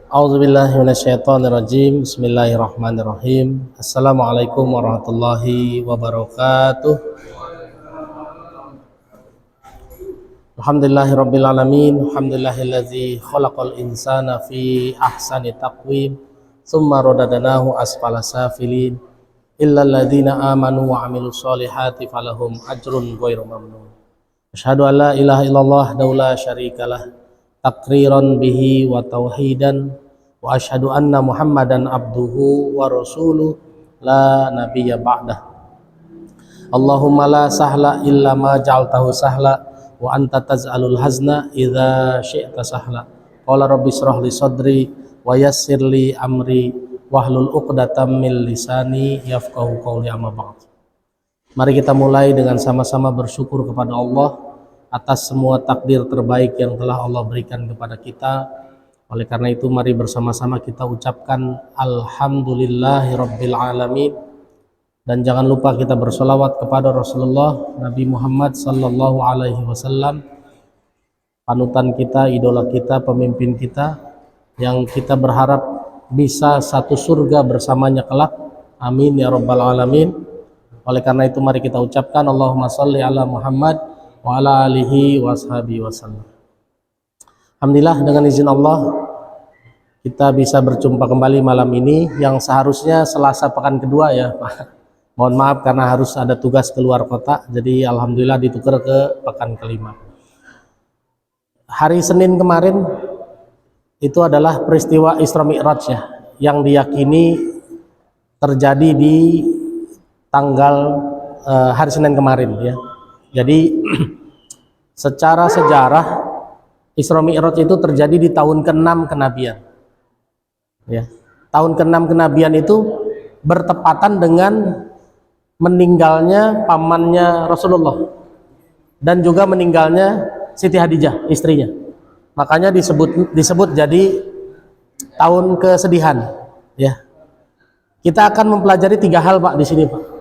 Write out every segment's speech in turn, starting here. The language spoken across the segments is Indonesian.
A'udzubillahi minasyaitonirrajim. Bismillahirrahmanirrahim. Assalamualaikum warahmatullahi wabarakatuh. Alhamdulillahirabbil alamin. Alhamdulillahillazi khalaqal insana fi ahsani taqwim. Tsumma radadnahu asfala safilin. Illal ladzina amanu wa 'amilus solihati falahum ajrun ghairu mamnun. Asyhadu an la ilaha illallah wa la syarikalah. Takriran bihi wa tauhidan wa asyhadu anna Muhammadan abduhu wa rasuluh la nabiyya ba'dah. Allahumma la sahla illa ma ja'altahu sahla wa anta taz'alul hazna idza syi'ta sahla. Qala rabbi shrah li sadri wa yassir li amri wahlul 'uqdatam min lisani yafqahu qawli, amma ba'd. Mari kita mulai dengan sama-sama bersyukur kepada Allah atas semua takdir terbaik yang telah Allah berikan kepada kita. Oleh karena itu mari bersama-sama kita ucapkan Alhamdulillahirabbil alamin, dan jangan lupa kita bersolawat kepada Rasulullah Nabi Muhammad sallallahu alaihi wasallam, panutan kita, idola kita, pemimpin kita, yang kita berharap bisa satu surga bersamanya kelak. Amin ya rabbal alamin. Oleh karena itu mari kita ucapkan Allahumma sholli ala Muhammad wa ala alihi wa sahbihi wasallam. Alhamdulillah, dengan izin Allah kita bisa berjumpa kembali malam ini yang seharusnya Selasa pekan kedua ya Pak. Mohon maaf karena harus ada tugas keluar kota, jadi alhamdulillah ditukar ke pekan kelima. Hari Senin kemarin itu adalah peristiwa Isra Mi'raj ya, yang diyakini terjadi di tanggal hari Senin kemarin ya. Jadi secara sejarah Isra Mi'raj itu terjadi di tahun ke-6 kenabian. Ya. Tahun ke-6 kenabian itu bertepatan dengan meninggalnya pamannya Rasulullah dan juga meninggalnya Siti Hadijah istrinya. Makanya disebut jadi tahun kesedihan. Ya. Kita akan mempelajari 3 hal Pak di sini Pak.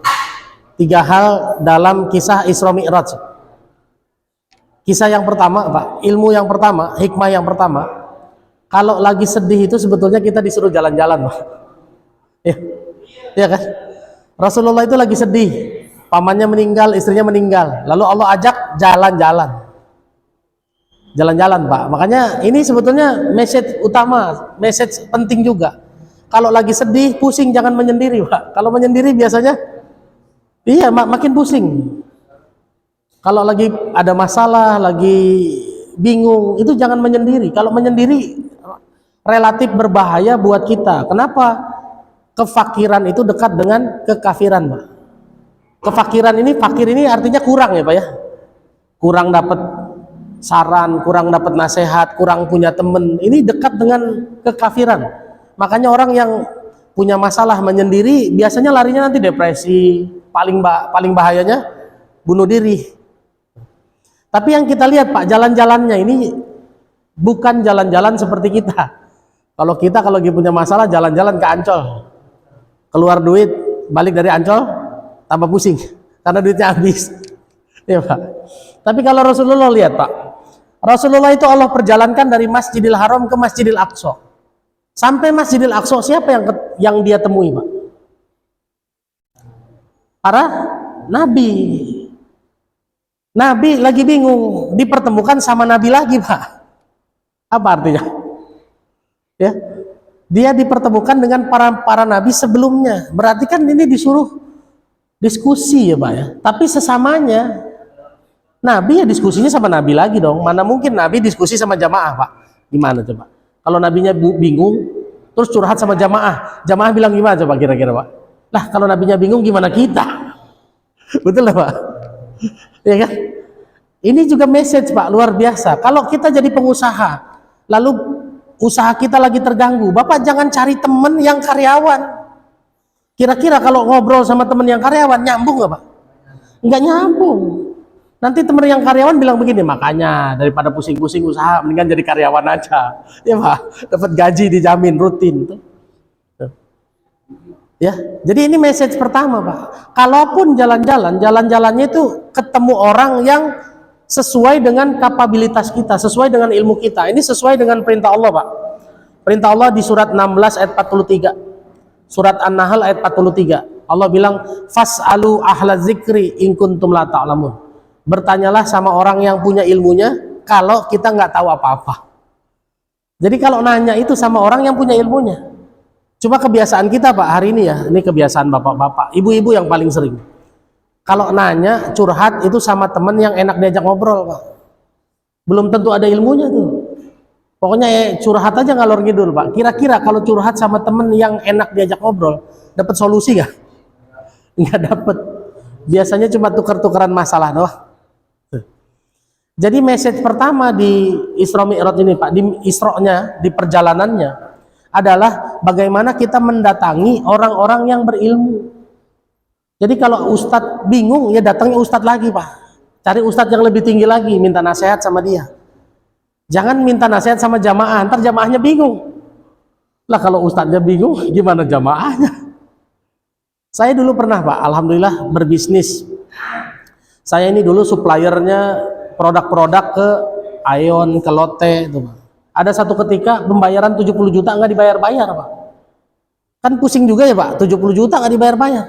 3 hal dalam kisah Isra Mi'raj. Kisah yang pertama Pak, ilmu yang pertama, hikmah yang pertama, kalau lagi sedih itu sebetulnya kita disuruh jalan-jalan Pak. Ya kan? Rasulullah itu lagi sedih, pamannya meninggal, istrinya meninggal, lalu Allah ajak jalan-jalan. Jalan-jalan Pak. Makanya ini sebetulnya message utama, message penting juga. Kalau lagi sedih, pusing, jangan menyendiri Pak. Kalau menyendiri biasanya iya, makin pusing. Kalau lagi ada masalah, lagi bingung, itu jangan menyendiri. Kalau menyendiri relatif berbahaya buat kita. Kenapa? Kefakiran itu dekat dengan kekafiran, Pak. Kefakiran ini, fakir ini artinya kurang ya, Pak ya. Kurang dapat saran, kurang dapat nasihat, kurang punya teman. Ini dekat dengan kekafiran. Makanya orang yang punya masalah menyendiri biasanya larinya nanti depresi, paling bahayanya bunuh diri. Tapi yang kita lihat Pak, jalan-jalannya ini bukan jalan-jalan seperti kita. Kalau kita lagi punya masalah jalan-jalan ke Ancol, keluar duit, balik dari Ancol tambah pusing karena duitnya habis. Ya Pak. Tapi kalau Rasulullah lihat Pak, Rasulullah itu Allah perjalankan dari Masjidil Haram ke Masjidil Aqsa. Sampai Masjidil Aqsa siapa yang dia temui Pak? Para nabi. Nabi lagi bingung, dipertemukan sama nabi lagi Pak. Apa artinya? Ya, dia dipertemukan dengan para nabi sebelumnya. Berarti kan ini disuruh diskusi ya Pak ya. Tapi sesamanya nabi ya diskusinya sama nabi lagi dong. Mana mungkin nabi diskusi sama jamaah Pak? Gimana coba? Kalau nabinya bingung terus curhat sama jamaah, jamaah bilang gimana coba kira-kira Pak? Lah kalau nabinya bingung gimana kita? Betul lah Pak? Ya kan? Ini juga message Pak, luar biasa. Kalau kita jadi pengusaha, lalu usaha kita lagi terganggu, Bapak jangan cari temen yang karyawan. Kira-kira kalau ngobrol sama temen yang karyawan, nyambung nggak Pak? Nggak nyambung. Nanti temen yang karyawan bilang begini, makanya daripada pusing-pusing usaha, mendingan jadi karyawan aja. Ya Pak, dapat gaji dijamin rutin. Ya, jadi ini message pertama Pak. Kalaupun jalan-jalannya itu ketemu orang yang sesuai dengan kapabilitas kita, sesuai dengan ilmu kita. Ini sesuai dengan perintah Allah Pak. Perintah Allah di surat 16 ayat 43. Surat An-Nahl ayat 43. Allah bilang, "Fas'alu ahla zikri in kuntum la ta'lamun." Bertanyalah sama orang yang punya ilmunya kalau kita nggak tahu apa-apa. Jadi kalau nanya itu sama orang yang punya ilmunya. Cuma kebiasaan kita Pak hari ini ya, ini kebiasaan bapak-bapak, ibu-ibu yang paling sering. Kalau nanya curhat itu sama temen yang enak diajak ngobrol Pak. Belum tentu ada ilmunya tuh. Pokoknya curhat aja ngalor ngidul Pak. Kira-kira kalau curhat sama temen yang enak diajak ngobrol, dapat solusi nggak? Nggak dapat. Biasanya cuma tukar-tukaran masalah doang. Jadi message pertama di Isra Mi'raj ini Pak, di Isra-nya, di perjalanannya adalah bagaimana kita mendatangi orang-orang yang berilmu. Jadi kalau ustadz bingung, ya datangnya ustadz lagi Pak. Cari ustadz yang lebih tinggi lagi, minta nasihat sama dia. Jangan minta nasihat sama jamaah, ntar jamaahnya bingung. Lah kalau ustadznya bingung, gimana jamaahnya? Saya dulu pernah Pak, alhamdulillah berbisnis. Saya ini dulu suppliernya produk-produk ke Aeon, ke Lotte itu Pak. Ada satu ketika pembayaran 70 juta nggak dibayar-bayar Pak. Kan pusing juga ya Pak, 70 juta nggak dibayar-bayar.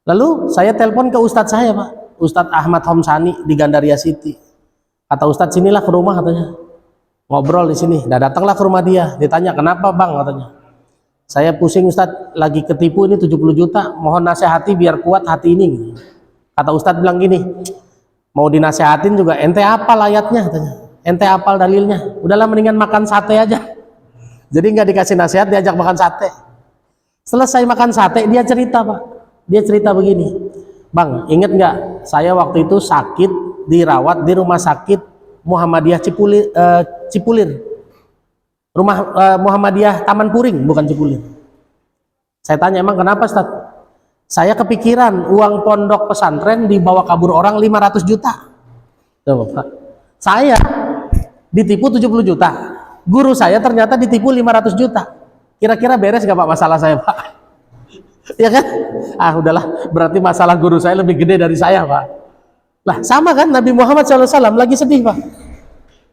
Lalu saya telepon ke ustadz saya Pak, Ustadz Ahmad Homsani di Gandaria City. Kata ustadz, sinilah ke rumah katanya. Ngobrol di sini. Nah datanglah ke rumah dia, ditanya kenapa Bang katanya. Saya pusing ustadz, lagi ketipu ini 70 juta, mohon nasihati biar kuat hati ini. Kata ustadz bilang gini, mau dinasehatin juga ente apal ayatnya katanya, ente apal dalilnya, udahlah mendingan makan sate aja. Jadi nggak dikasih nasihat, diajak makan sate. Selesai makan sate dia cerita Pak, dia cerita begini, Bang inget nggak saya waktu itu sakit dirawat di rumah sakit Muhammadiyah Cipulir, rumah Muhammadiyah Taman Puring bukan Cipulir. Saya tanya emang kenapa Ustaz? Saya kepikiran uang pondok pesantren dibawa kabur orang 500 juta. Tuh, Pak. Saya ditipu 70 juta. Guru saya ternyata ditipu 500 juta. Kira-kira beres gak Pak masalah saya Pak? Ya kan? Ah udahlah, berarti masalah guru saya lebih gede dari saya Pak. Lah sama kan Nabi Muhammad SAW lagi sedih Pak.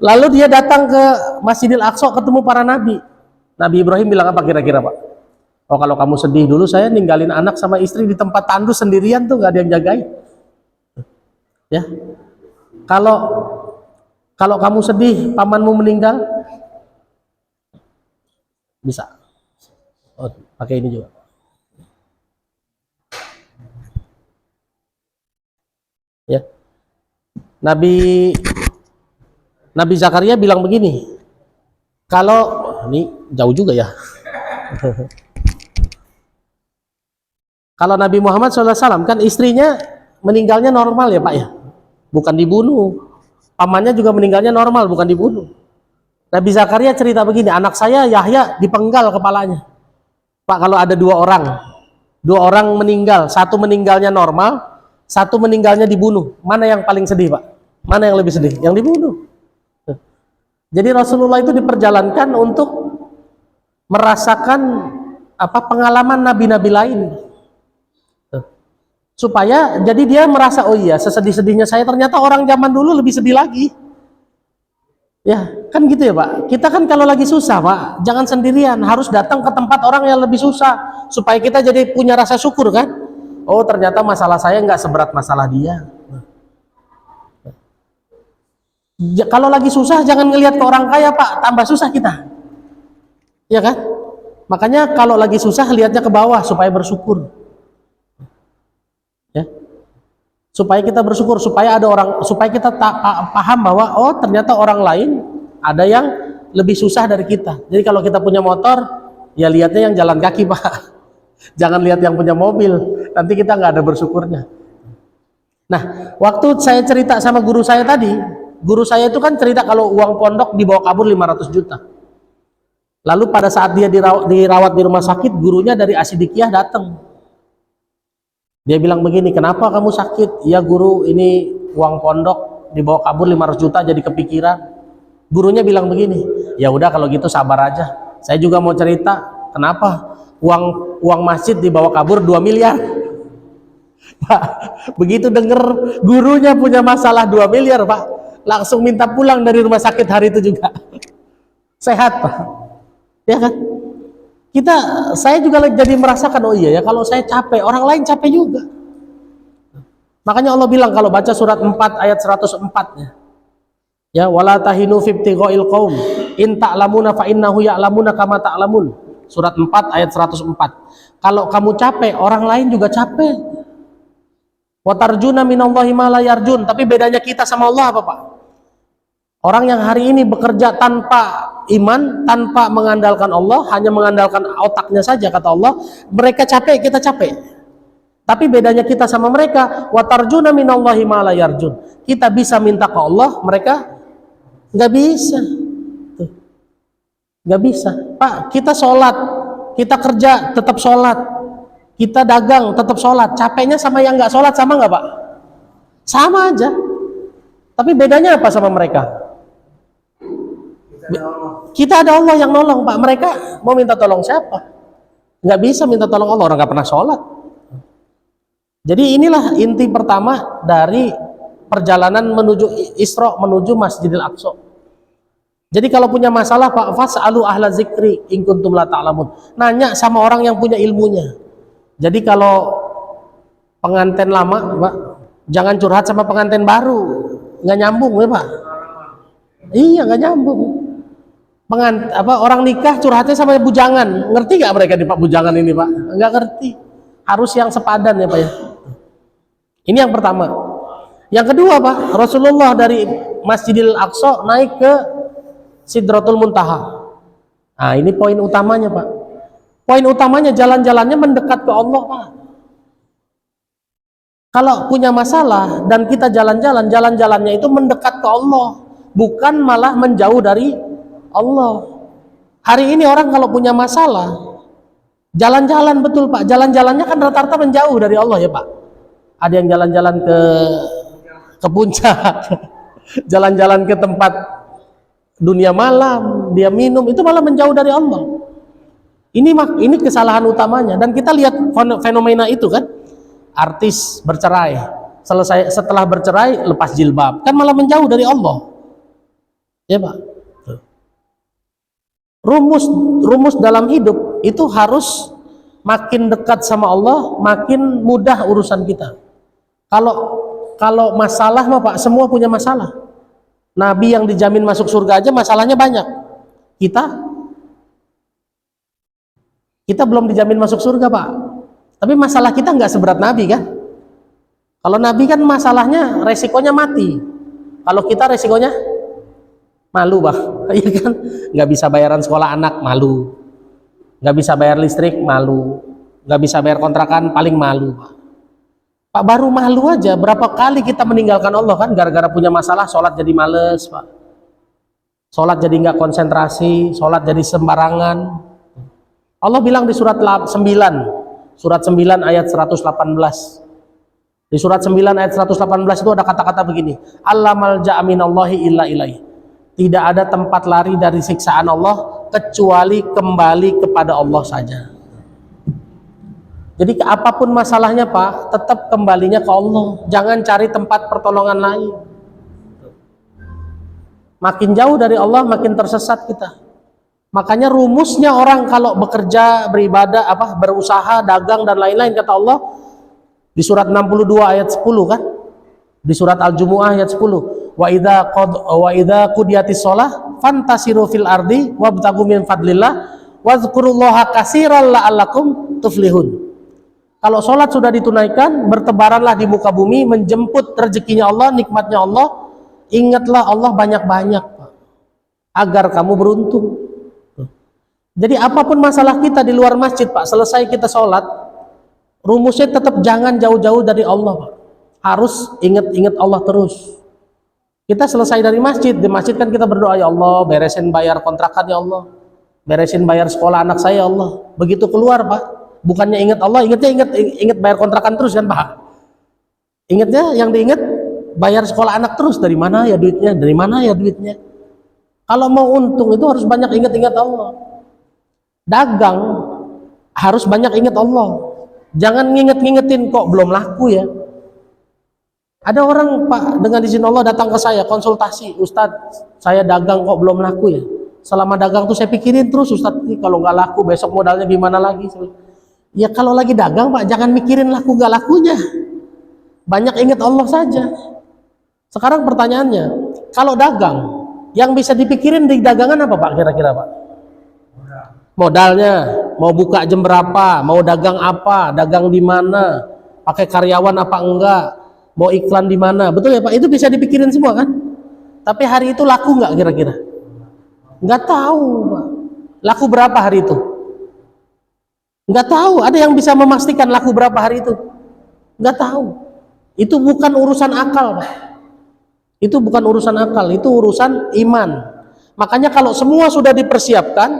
Lalu dia datang ke Masjidil Aqsa ketemu para nabi. Nabi Ibrahim bilang apa kira-kira Pak? Oh kalau kamu sedih dulu saya ninggalin anak sama istri di tempat tandus sendirian tuh nggak ada yang jagain. Ya, kalau kamu sedih pamanmu meninggal bisa. Oh pakai ini juga. Ya, Nabi Zakaria bilang begini. Kalau ini jauh juga ya. Kalau Nabi Muhammad SAW kan istrinya meninggalnya normal ya Pak ya, bukan dibunuh. Pamannya juga meninggalnya normal, bukan dibunuh. Nabi Zakaria cerita begini, anak saya Yahya dipenggal kepalanya. Pak kalau ada dua orang meninggal, satu meninggalnya normal, satu meninggalnya dibunuh, mana yang paling sedih Pak? Mana yang lebih sedih? Yang dibunuh. Jadi Rasulullah itu diperjalankan untuk merasakan pengalaman nabi-nabi lain. Supaya jadi dia merasa oh iya sesedih-sedihnya saya ternyata orang zaman dulu lebih sedih lagi ya kan gitu ya Pak. Kita kan kalau lagi susah Pak jangan sendirian, harus datang ke tempat orang yang lebih susah supaya kita jadi punya rasa syukur kan. Oh ternyata masalah saya nggak seberat masalah dia ya, kalau lagi susah jangan ngelihat ke orang kaya Pak, tambah susah kita ya kan. Makanya kalau lagi susah lihatnya ke bawah supaya bersyukur ya, supaya kita bersyukur, supaya ada orang, supaya kita paham bahwa oh ternyata orang lain ada yang lebih susah dari kita. Jadi kalau kita punya motor ya lihatnya yang jalan kaki Pak, jangan lihat yang punya mobil, nanti kita nggak ada bersyukurnya. Nah waktu saya cerita sama guru saya tadi, guru saya itu kan cerita kalau uang pondok dibawa kabur 500 juta. Lalu pada saat dia dirawat di rumah sakit, gurunya dari Asidikiyah datang. Dia bilang begini, kenapa kamu sakit? Ya guru, ini uang pondok dibawa kabur 500 juta jadi kepikiran. Gurunya bilang begini, ya udah kalau gitu sabar aja. Saya juga mau cerita, kenapa uang masjid dibawa kabur 2 miliar. Pak, begitu denger gurunya punya masalah 2 miliar Pak, langsung minta pulang dari rumah sakit hari itu juga. Sehat Pak. Ya kan? Saya juga jadi merasakan, oh iya ya, kalau saya capek, orang lain capek juga. Makanya Allah bilang kalau baca surat 4 ayat 104 ya, wala tahinu fi ibtigha'il qaum in ta'lamuna fa innahu ya'lamuna kama ta'lamun. Surat 4 ayat 104. Kalau kamu capek, orang lain juga capek. Wa tarjuna minallahi ma la yarjun. Tapi bedanya kita sama Allah apa, Pak? Orang yang hari ini bekerja tanpa iman, tanpa mengandalkan Allah, hanya mengandalkan otaknya saja, kata Allah, mereka capek, kita capek. Tapi bedanya kita sama mereka, wa tarjuna minallahi ma la yarjun. Kita bisa minta ke Allah, mereka nggak bisa. Tuh. Nggak bisa. Pak, kita sholat, kita kerja tetap sholat, kita dagang tetap sholat. Capeknya sama yang nggak sholat sama nggak, Pak? Sama aja. Tapi bedanya apa sama mereka? Kita ada Allah yang nolong, Pak. Mereka mau minta tolong siapa? Nggak bisa minta tolong Allah, orang nggak pernah sholat. Jadi inilah inti pertama dari perjalanan menuju Isra, menuju Masjidil Aqsa. Jadi kalau punya masalah, Pak, fas'alu ahla zikri in kuntum la ta'lamun. Nanya sama orang yang punya ilmunya. Jadi kalau pengantin lama, Pak, jangan curhat sama pengantin baru. Nggak nyambung ya, Pak. Iya, nggak nyambung. Orang nikah curhatnya sama bujangan, ngerti nggak mereka di Pak bujangan ini, Pak? Nggak ngerti. Harus yang sepadan ya, Pak ya. Ini yang pertama. Yang kedua, Pak, Rasulullah dari Masjidil Aqsa naik ke Sidratul Muntaha. Nah, ini poin utamanya, Pak. Poin utamanya jalan-jalannya mendekat ke Allah, Pak. Kalau punya masalah dan kita jalan-jalan, jalan-jalannya itu mendekat ke Allah, bukan malah menjauh dari Allah. Hari ini orang kalau punya masalah, jalan-jalan, betul, Pak. Jalan-jalannya kan rata-rata menjauh dari Allah ya, Pak. Ada yang jalan-jalan ke puncak, jalan-jalan ke tempat dunia malam, dia minum, itu malah menjauh dari Allah. Ini kesalahan utamanya. Dan kita lihat fenomena itu kan, artis bercerai, setelah bercerai lepas jilbab, kan malah menjauh dari Allah. Ya, Pak. Rumus dalam hidup itu harus makin dekat sama Allah, makin mudah urusan kita. Kalau masalah mah, Pak, semua punya masalah. Nabi yang dijamin masuk surga aja masalahnya banyak. Kita belum dijamin masuk surga, Pak. Tapi masalah kita nggak seberat Nabi kan? Kalau Nabi kan masalahnya resikonya mati. Kalau kita resikonya malu, Pak. Iya kan? Nggak bisa bayaran sekolah anak, malu. Nggak bisa bayar listrik, malu. Nggak bisa bayar kontrakan, paling malu, Pak. Pak, baru malu aja, berapa kali kita meninggalkan Allah kan, gara-gara punya masalah, sholat jadi males, Pak. Sholat jadi nggak konsentrasi, sholat jadi sembarangan. Allah bilang di surat 9 ayat 118. Di surat 9 ayat 118 itu ada kata-kata begini, Allah malja'a minallahi illa ilaihi. Tidak ada tempat lari dari siksaan Allah kecuali kembali kepada Allah saja. Jadi apapun masalahnya, Pak, tetap kembalinya ke Allah. Jangan cari tempat pertolongan lain. Makin jauh dari Allah, makin tersesat kita. Makanya rumusnya orang kalau bekerja, beribadah, berusaha, dagang dan lain-lain, kata Allah di surat 62 ayat 10 kan? Di surat Al-Jumu'ah ayat 10. Wa idza qudiyatis shalah fantasiru fil ardi wabtaghu min fadlillah wazkurullaha katsiran la'allakum tuflihun. Kalau sholat sudah ditunaikan, bertebaranlah di muka bumi, menjemput rezekinya Allah, nikmatnya Allah. Ingatlah Allah banyak-banyak, Pak, agar kamu beruntung. Jadi apapun masalah kita di luar masjid, Pak, selesai kita sholat, rumusnya tetap jangan jauh-jauh dari Allah, Pak. Harus ingat-ingat Allah terus. Kita selesai dari masjid, di masjid kan kita berdoa, ya Allah, beresin bayar kontrakan ya Allah, beresin bayar sekolah anak saya ya Allah. Begitu keluar, Pak, bukannya ingat Allah, ingat bayar kontrakan terus kan, Pak. Ingatnya yang diingat bayar sekolah anak terus, dari mana ya duitnya, dari mana ya duitnya. Kalau mau untung itu harus banyak ingat-ingat Allah. Dagang harus banyak ingat Allah. Jangan nginget-ngingetin kok belum laku ya. Ada orang, Pak, dengan izin Allah datang ke saya konsultasi, Ustadz, saya dagang kok belum laku ya. Selama dagang tuh saya pikirin terus, Ustaz, nih kalau nggak laku besok modalnya gimana lagi? Ya kalau lagi dagang Pak, jangan mikirin laku nggak lakunya. Banyak ingat Allah saja. Sekarang pertanyaannya, kalau dagang, yang bisa dipikirin di dagangan apa Pak kira-kira Pak? Modalnya, mau buka jam berapa, mau dagang apa, dagang di mana, pakai karyawan apa enggak, mau iklan di mana, betul ya Pak? Itu bisa dipikirin semua kan? Tapi hari itu laku nggak kira-kira? Nggak tahu Pak. Laku berapa hari itu? Nggak tahu. Ada yang bisa memastikan laku berapa hari itu? Nggak tahu. Itu bukan urusan akal Pak. Itu bukan urusan akal, itu urusan iman. Makanya kalau semua sudah dipersiapkan,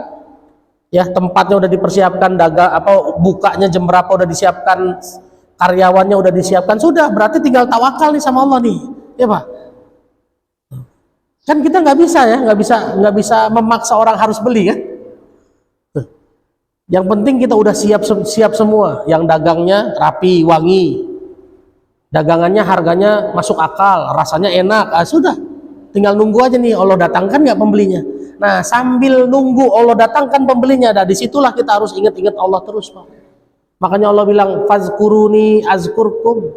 ya tempatnya udah dipersiapkan, dagang apa bukanya jam berapa udah disiapkan, karyawannya udah disiapkan, sudah berarti tinggal tawakal nih sama Allah nih, ya Pak. Kan kita nggak bisa ya, nggak bisa memaksa orang harus beli kan. Yang penting kita udah siap semua, yang dagangnya rapi, wangi, dagangannya harganya masuk akal, rasanya enak, sudah tinggal nunggu aja nih Allah datangkan nggak pembelinya. Nah sambil nunggu Allah datangkan pembelinya, nah disitulah kita harus ingat-ingat Allah terus Pak. Makanya Allah bilang fazkuruni azkurkum,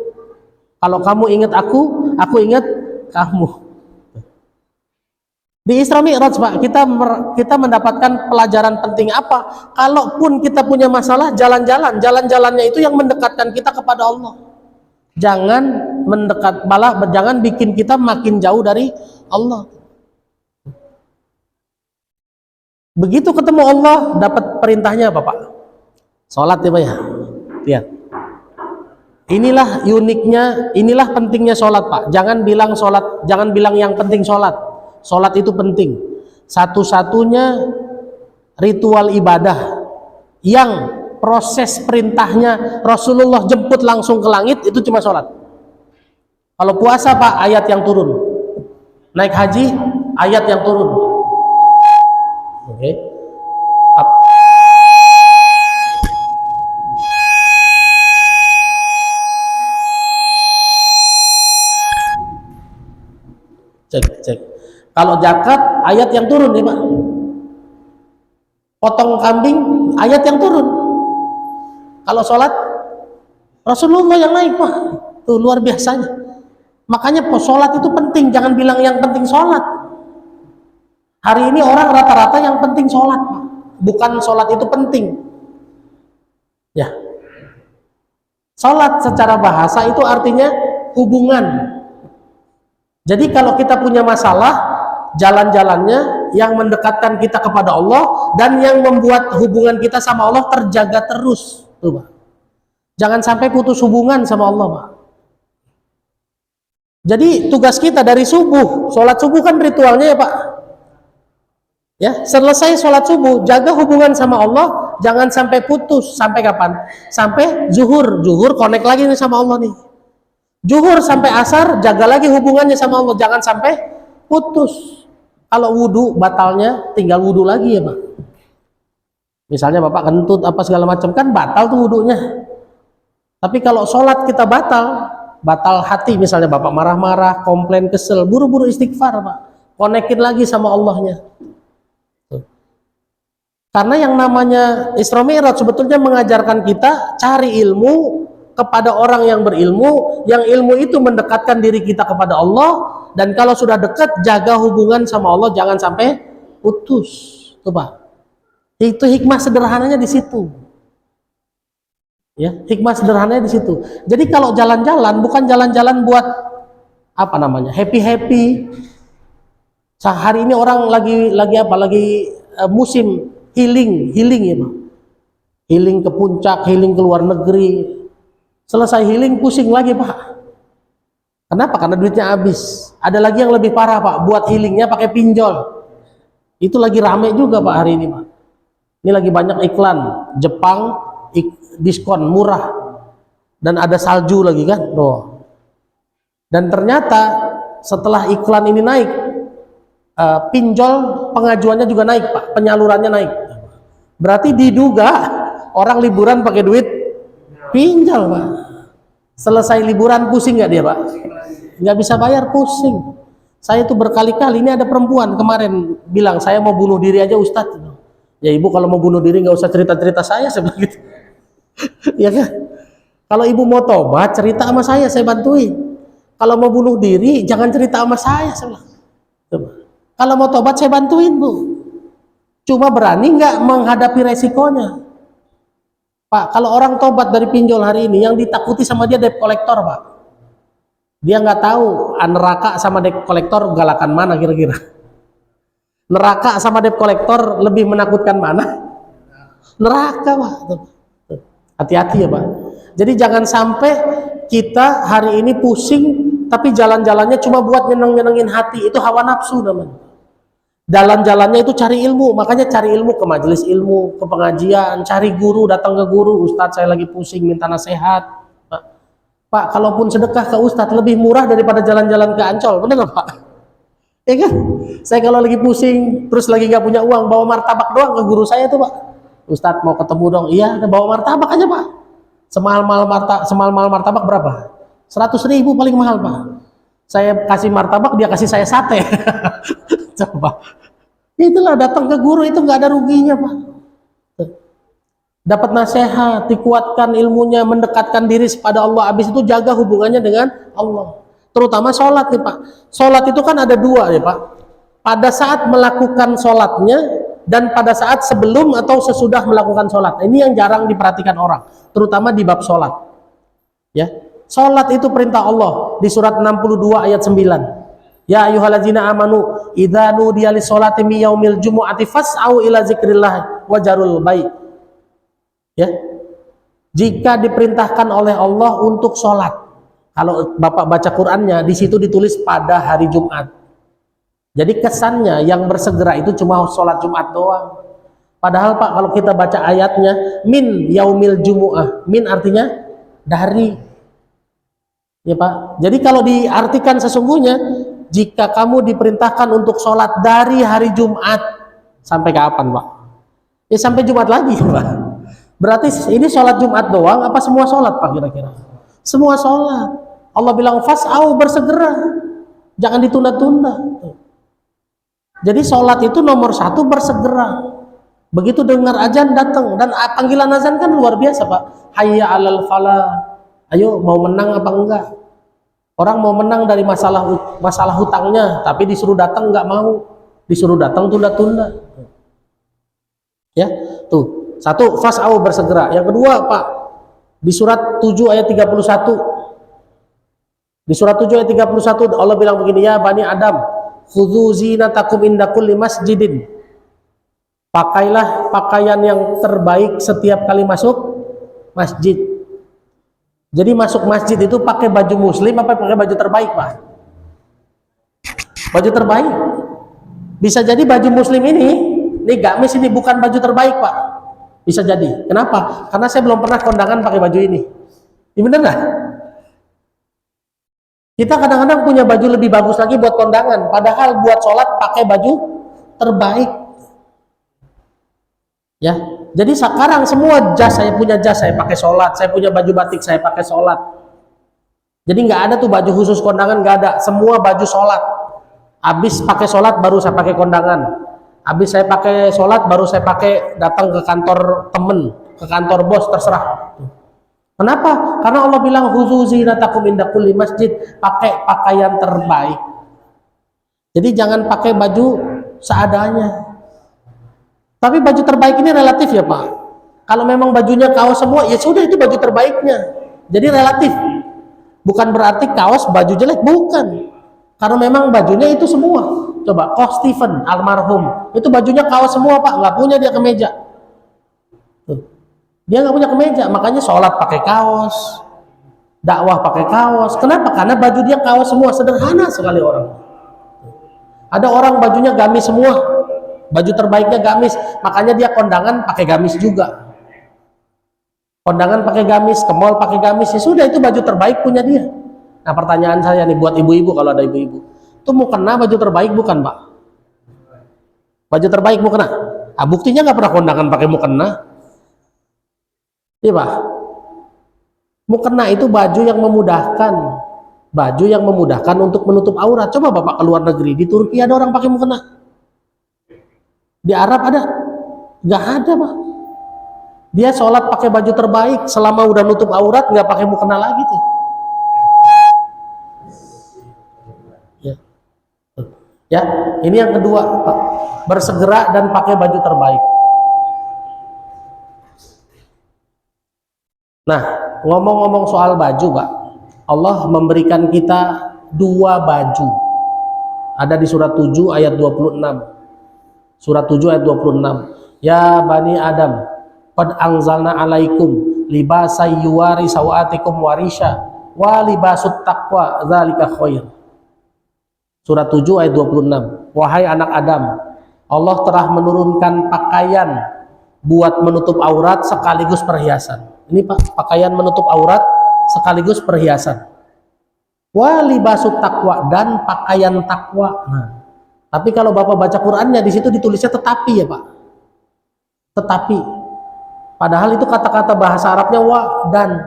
kalau kamu ingat aku ingat kamu. Di Isra Mi'raj Pak, kita mendapatkan pelajaran penting apa? Kalaupun kita punya masalah, jalan-jalannya itu yang mendekatkan kita kepada Allah. Jangan jangan bikin kita makin jauh dari Allah. Begitu ketemu Allah, dapat perintahnya apa Pak? Sholat ya Pak ya. Lihat. Inilah uniknya, inilah pentingnya sholat Pak. Jangan bilang yang penting sholat. Sholat itu penting. Satu-satunya ritual ibadah yang proses perintahnya Rasulullah jemput langsung ke langit itu cuma sholat. Kalau puasa Pak, ayat yang turun. Naik haji, ayat yang turun. Oke. Cek. Kalau zakat, ayat yang turun ya Pak. Potong kambing, ayat yang turun. Kalau sholat, Rasulullah yang naik Pak. Tuh luar biasanya. Makanya sholat itu penting. Jangan bilang yang penting sholat. Hari ini orang rata-rata yang penting sholat Pak. Bukan sholat itu penting. Ya. Sholat secara bahasa itu artinya hubungan. Jadi kalau kita punya masalah, jalan-jalannya yang mendekatkan kita kepada Allah dan yang membuat hubungan kita sama Allah terjaga terus, tuh Pak. Jangan sampai putus hubungan sama Allah Pak. Jadi tugas kita dari subuh, sholat subuh kan ritualnya ya Pak. Ya, selesai sholat subuh, jaga hubungan sama Allah, jangan sampai putus. Sampai kapan? Sampai zuhur connect lagi nih sama Allah nih. Zuhur sampai asar, jaga lagi hubungannya sama Allah, jangan sampai putus. Kalau wudhu batalnya tinggal wudhu lagi ya Pak. Misalnya Bapak kentut apa segala macam kan batal tuh wudhunya. Tapi kalau sholat kita batal hati, misalnya Bapak marah-marah, komplain, kesel, buru-buru istighfar Pak, konekin lagi sama Allahnya. Karena yang namanya Isra Mi'raj sebetulnya mengajarkan kita cari ilmu kepada orang yang berilmu, yang ilmu itu mendekatkan diri kita kepada Allah, dan kalau sudah dekat jaga hubungan sama Allah, jangan sampai putus. Tuh Pak, itu hikmah sederhananya di situ. Ya, hikmah sederhananya di situ. Jadi kalau jalan-jalan bukan jalan-jalan buat apa namanya happy. Hari ini orang lagi musim healing ya Pak. Healing ke puncak, healing ke luar negeri. Selesai healing pusing lagi Pak. Kenapa? Karena duitnya habis. Ada lagi yang lebih parah Pak, buat healingnya pakai pinjol. Itu lagi rame juga Pak hari ini Pak. Ini lagi banyak iklan Jepang diskon murah dan ada salju lagi kan. Tuh. Dan ternyata setelah iklan ini naik, pinjol pengajuannya juga naik Pak, penyalurannya naik. Berarti diduga orang liburan pakai duit pinjol Pak. Selesai liburan pusing nggak dia Pak? Nggak bisa bayar, pusing. Saya itu berkali-kali, ini ada perempuan kemarin bilang, saya mau bunuh diri aja Ustadz. Ya ibu kalau mau bunuh diri nggak usah cerita-cerita saya bilang gitu. Ya kan? Kalau ibu mau tobat, cerita sama saya bantuin. Kalau mau bunuh diri, jangan cerita sama saya bilang. Kalau mau tobat, saya bantuin bu. Cuma berani nggak menghadapi resikonya. Pak, kalau orang tobat dari pinjol hari ini, yang ditakuti sama dia debt collector, Pak. Dia nggak tahu neraka sama debt collector galakan mana kira-kira. Neraka sama debt collector lebih menakutkan mana? Neraka, Pak. Hati-hati ya, Pak. Jadi jangan sampai kita hari ini pusing, tapi jalan-jalannya cuma buat nyeneng-nyenengin hati. Itu hawa nafsu namanya. Jalan-jalannya itu cari ilmu, makanya cari ilmu ke majelis ilmu, ke pengajian, cari guru, datang ke guru. Ustadz saya lagi pusing, minta nasihat. Pak, kalaupun sedekah ke Ustadz lebih murah daripada jalan-jalan ke Ancol, bener Pak? Ya kan? Saya kalau lagi pusing, terus lagi nggak punya uang, bawa martabak doang ke guru saya tuh Pak. Ustadz mau ketemu dong, iya, bawa martabak aja Pak. Semal-mal martabak berapa? 100.000 paling mahal Pak. Saya kasih martabak, dia kasih saya sate. Coba. Itulah datang ke guru itu nggak ada ruginya Pak. Dapat nasihat, dikuatkan ilmunya, mendekatkan diri kepada Allah, habis itu jaga hubungannya dengan Allah. Terutama sholat nih Pak. Sholat itu kan ada dua ya Pak. Pada saat melakukan sholatnya dan pada saat sebelum atau sesudah melakukan sholat. Ini yang jarang diperhatikan orang, terutama di bab sholat. Ya, sholat itu perintah Allah di surat 62 ayat 9. Ya ayyuhallazina amanu idza nudiya lis-sholati min yaumil jumu'ati fas'au ila zikrillah wa jarul bait. Ya, jika diperintahkan oleh Allah untuk sholat, kalau Bapak baca Qurannya di situ ditulis pada hari Jumat. Jadi kesannya yang bersegera itu cuma sholat Jumat doang. Padahal Pak kalau kita baca ayatnya min yaumil jumu'ah, min artinya dari. Ya Pak. Jadi kalau diartikan sesungguhnya, jika kamu diperintahkan untuk sholat dari hari Jumat sampai kapan Pak? Ya sampai Jumat lagi Pak. Berarti ini sholat Jumat doang apa semua sholat Pak kira-kira? Semua sholat. Allah bilang fas'au, bersegera, jangan ditunda-tunda. Jadi sholat itu nomor satu, bersegera. Begitu dengar azan datang, dan panggilan azan kan luar biasa Pak. Hayya 'alal falah. Ayo mau menang apa enggak? Orang mau menang dari masalah hutangnya, tapi disuruh datang nggak mau, disuruh datang tunda-tunda. Ya, tuh. Satu, fas'au, bersegera. Yang kedua Pak, di surat 7 ayat 31. Di surat 7 ayat 31 Allah bilang begini, ya Bani Adam, khudzu zinatakum inda kulli masjidin. Pakailah pakaian yang terbaik setiap kali masuk masjid. Jadi masuk masjid itu pakai baju muslim apa pakai baju terbaik Pak? Baju terbaik. Bisa jadi baju muslim ini gamis ini bukan baju terbaik Pak. Bisa jadi. Kenapa? Karena saya belum pernah kondangan pakai baju ini. Ini bener nggak? Kita kadang-kadang punya baju lebih bagus lagi buat kondangan, padahal buat sholat pakai baju terbaik. Ya, jadi sekarang semua jas, saya punya jas saya pakai sholat, saya punya baju batik saya pakai sholat. Jadi nggak ada tuh baju khusus kondangan, nggak ada. Semua baju sholat. Habis pakai sholat baru saya pakai kondangan. Habis saya pakai sholat baru saya pakai datang ke kantor temen, ke kantor bos, terserah. Kenapa? Karena Allah bilang khudzu zinatakum inda kulli masjid, pakai pakaian terbaik. Jadi jangan pakai baju seadanya. Tapi baju terbaik ini relatif ya Pak. Kalau memang bajunya kaos semua, ya sudah itu baju terbaiknya. Jadi relatif. Bukan berarti kaos baju jelek, bukan. Karena memang bajunya itu semua. Coba Koh Stephen almarhum itu bajunya kaos semua Pak, nggak punya dia kemeja. Tuh. Dia nggak punya kemeja, makanya sholat pakai kaos, dakwah pakai kaos. Kenapa? Karena baju dia kaos semua, sederhana sekali orang. Ada orang bajunya gamis semua, baju terbaiknya gamis, makanya dia kondangan pakai gamis juga. Kondangan pakai gamis, ke mall pakai gamis, ya sudah itu baju terbaik punya dia. Nah pertanyaan saya nih buat ibu-ibu, kalau ada ibu-ibu, itu mau kena baju terbaik bukan Pak? Baju terbaik mau kena? Ah, buktinya nggak pernah kondangan pakai mau kena. Iya Pak. Mau kena itu baju yang memudahkan, Baju yang memudahkan untuk menutup aurat. Coba Bapak ke luar negeri, di Turki ada orang pakai mukena. Di Arab ada? Nggak ada, Pak. Dia sholat pakai baju terbaik, selama udah nutup aurat nggak pakai mukena lagi tuh. Ya. Ya, ini yang kedua, Pak. Bersegera dan pakai baju terbaik. Nah, ngomong-ngomong soal baju, Pak, Allah memberikan kita 2 baju. Ada di surat 7 ayat 26. Surat 7 ayat 26. Ya Bani Adam, qad anzalna alaikum libasay yuwari sawatikum warisha wa libasut taqwa dzalika khair. Surat 7 ayat 26. Wahai anak Adam, Allah telah menurunkan pakaian buat menutup aurat sekaligus perhiasan. Ini Pak, pakaian menutup aurat sekaligus perhiasan. Wa libasut taqwa, dan pakaian takwa. Nah, tapi kalau Bapak baca Qur'annya di situ ditulisnya tetapi ya Pak. Tetapi. Padahal itu kata-kata bahasa Arabnya wa dan.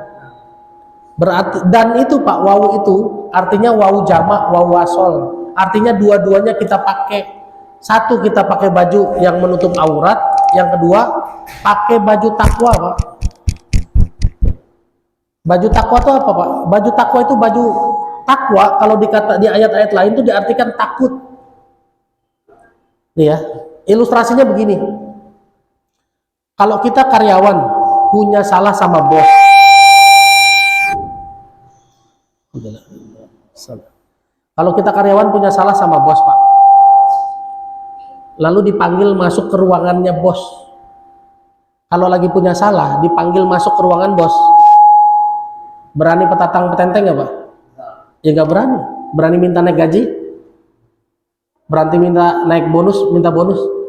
Berarti dan itu Pak, wawu itu artinya wawu jamak, wawu wasol. Artinya dua-duanya kita pakai. Satu, kita pakai baju yang menutup aurat, yang kedua pakai baju takwa, Pak. Baju takwa itu apa, Pak? Baju takwa itu baju takwa, kalau dikata di ayat-ayat lain itu diartikan takut. Nih ya, ilustrasinya begini. Kalau kita karyawan punya salah sama bos, kalau kita karyawan punya salah sama bos, Pak, lalu dipanggil masuk ke ruangannya bos. Kalau lagi punya salah, dipanggil masuk ke ruangan bos, berani petatang petenteng nggak, Pak? Ya nggak berani. Berani minta naik gaji, berani minta naik bonus, minta bonus.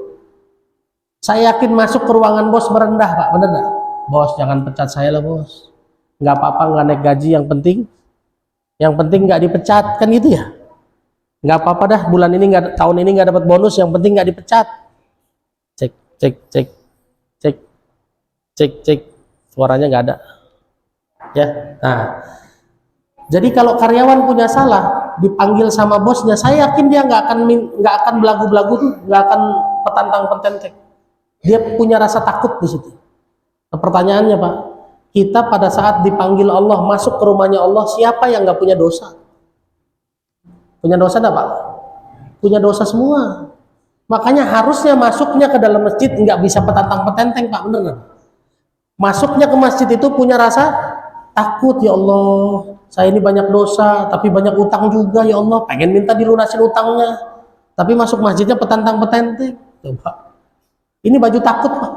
Saya yakin masuk ke ruangan bos merendah, Pak, bener nggak? Bos, jangan pecat saya lah, bos. Nggak apa-apa, nggak naik gaji, yang penting nggak dipecat, kan gitu ya? Nggak apa-apa dah, bulan ini nggak, tahun ini nggak dapat bonus, yang penting nggak dipecat. Cek, cek, cek, cek, cek, cek, suaranya nggak ada. Ya, nah, jadi kalau karyawan punya salah, dipanggil sama bosnya, saya yakin dia nggak akan belagu-belagu tuh, nggak akan petantang petenteng. Dia punya rasa takut di situ. Nah, pertanyaannya, Pak, kita pada saat dipanggil Allah masuk ke rumahnya Allah, siapa yang nggak punya dosa? Punya dosa enggak, Pak? Punya dosa semua. Makanya harusnya masuknya ke dalam masjid nggak bisa petantang petenteng, Pak, bener nggak? Masuknya ke masjid itu punya rasa takut, ya Allah, saya ini banyak dosa, tapi banyak utang juga, ya Allah, pengen minta dilunasin utangnya, tapi masuk masjidnya petantang petenteng. Coba. Ini baju takut, Pak.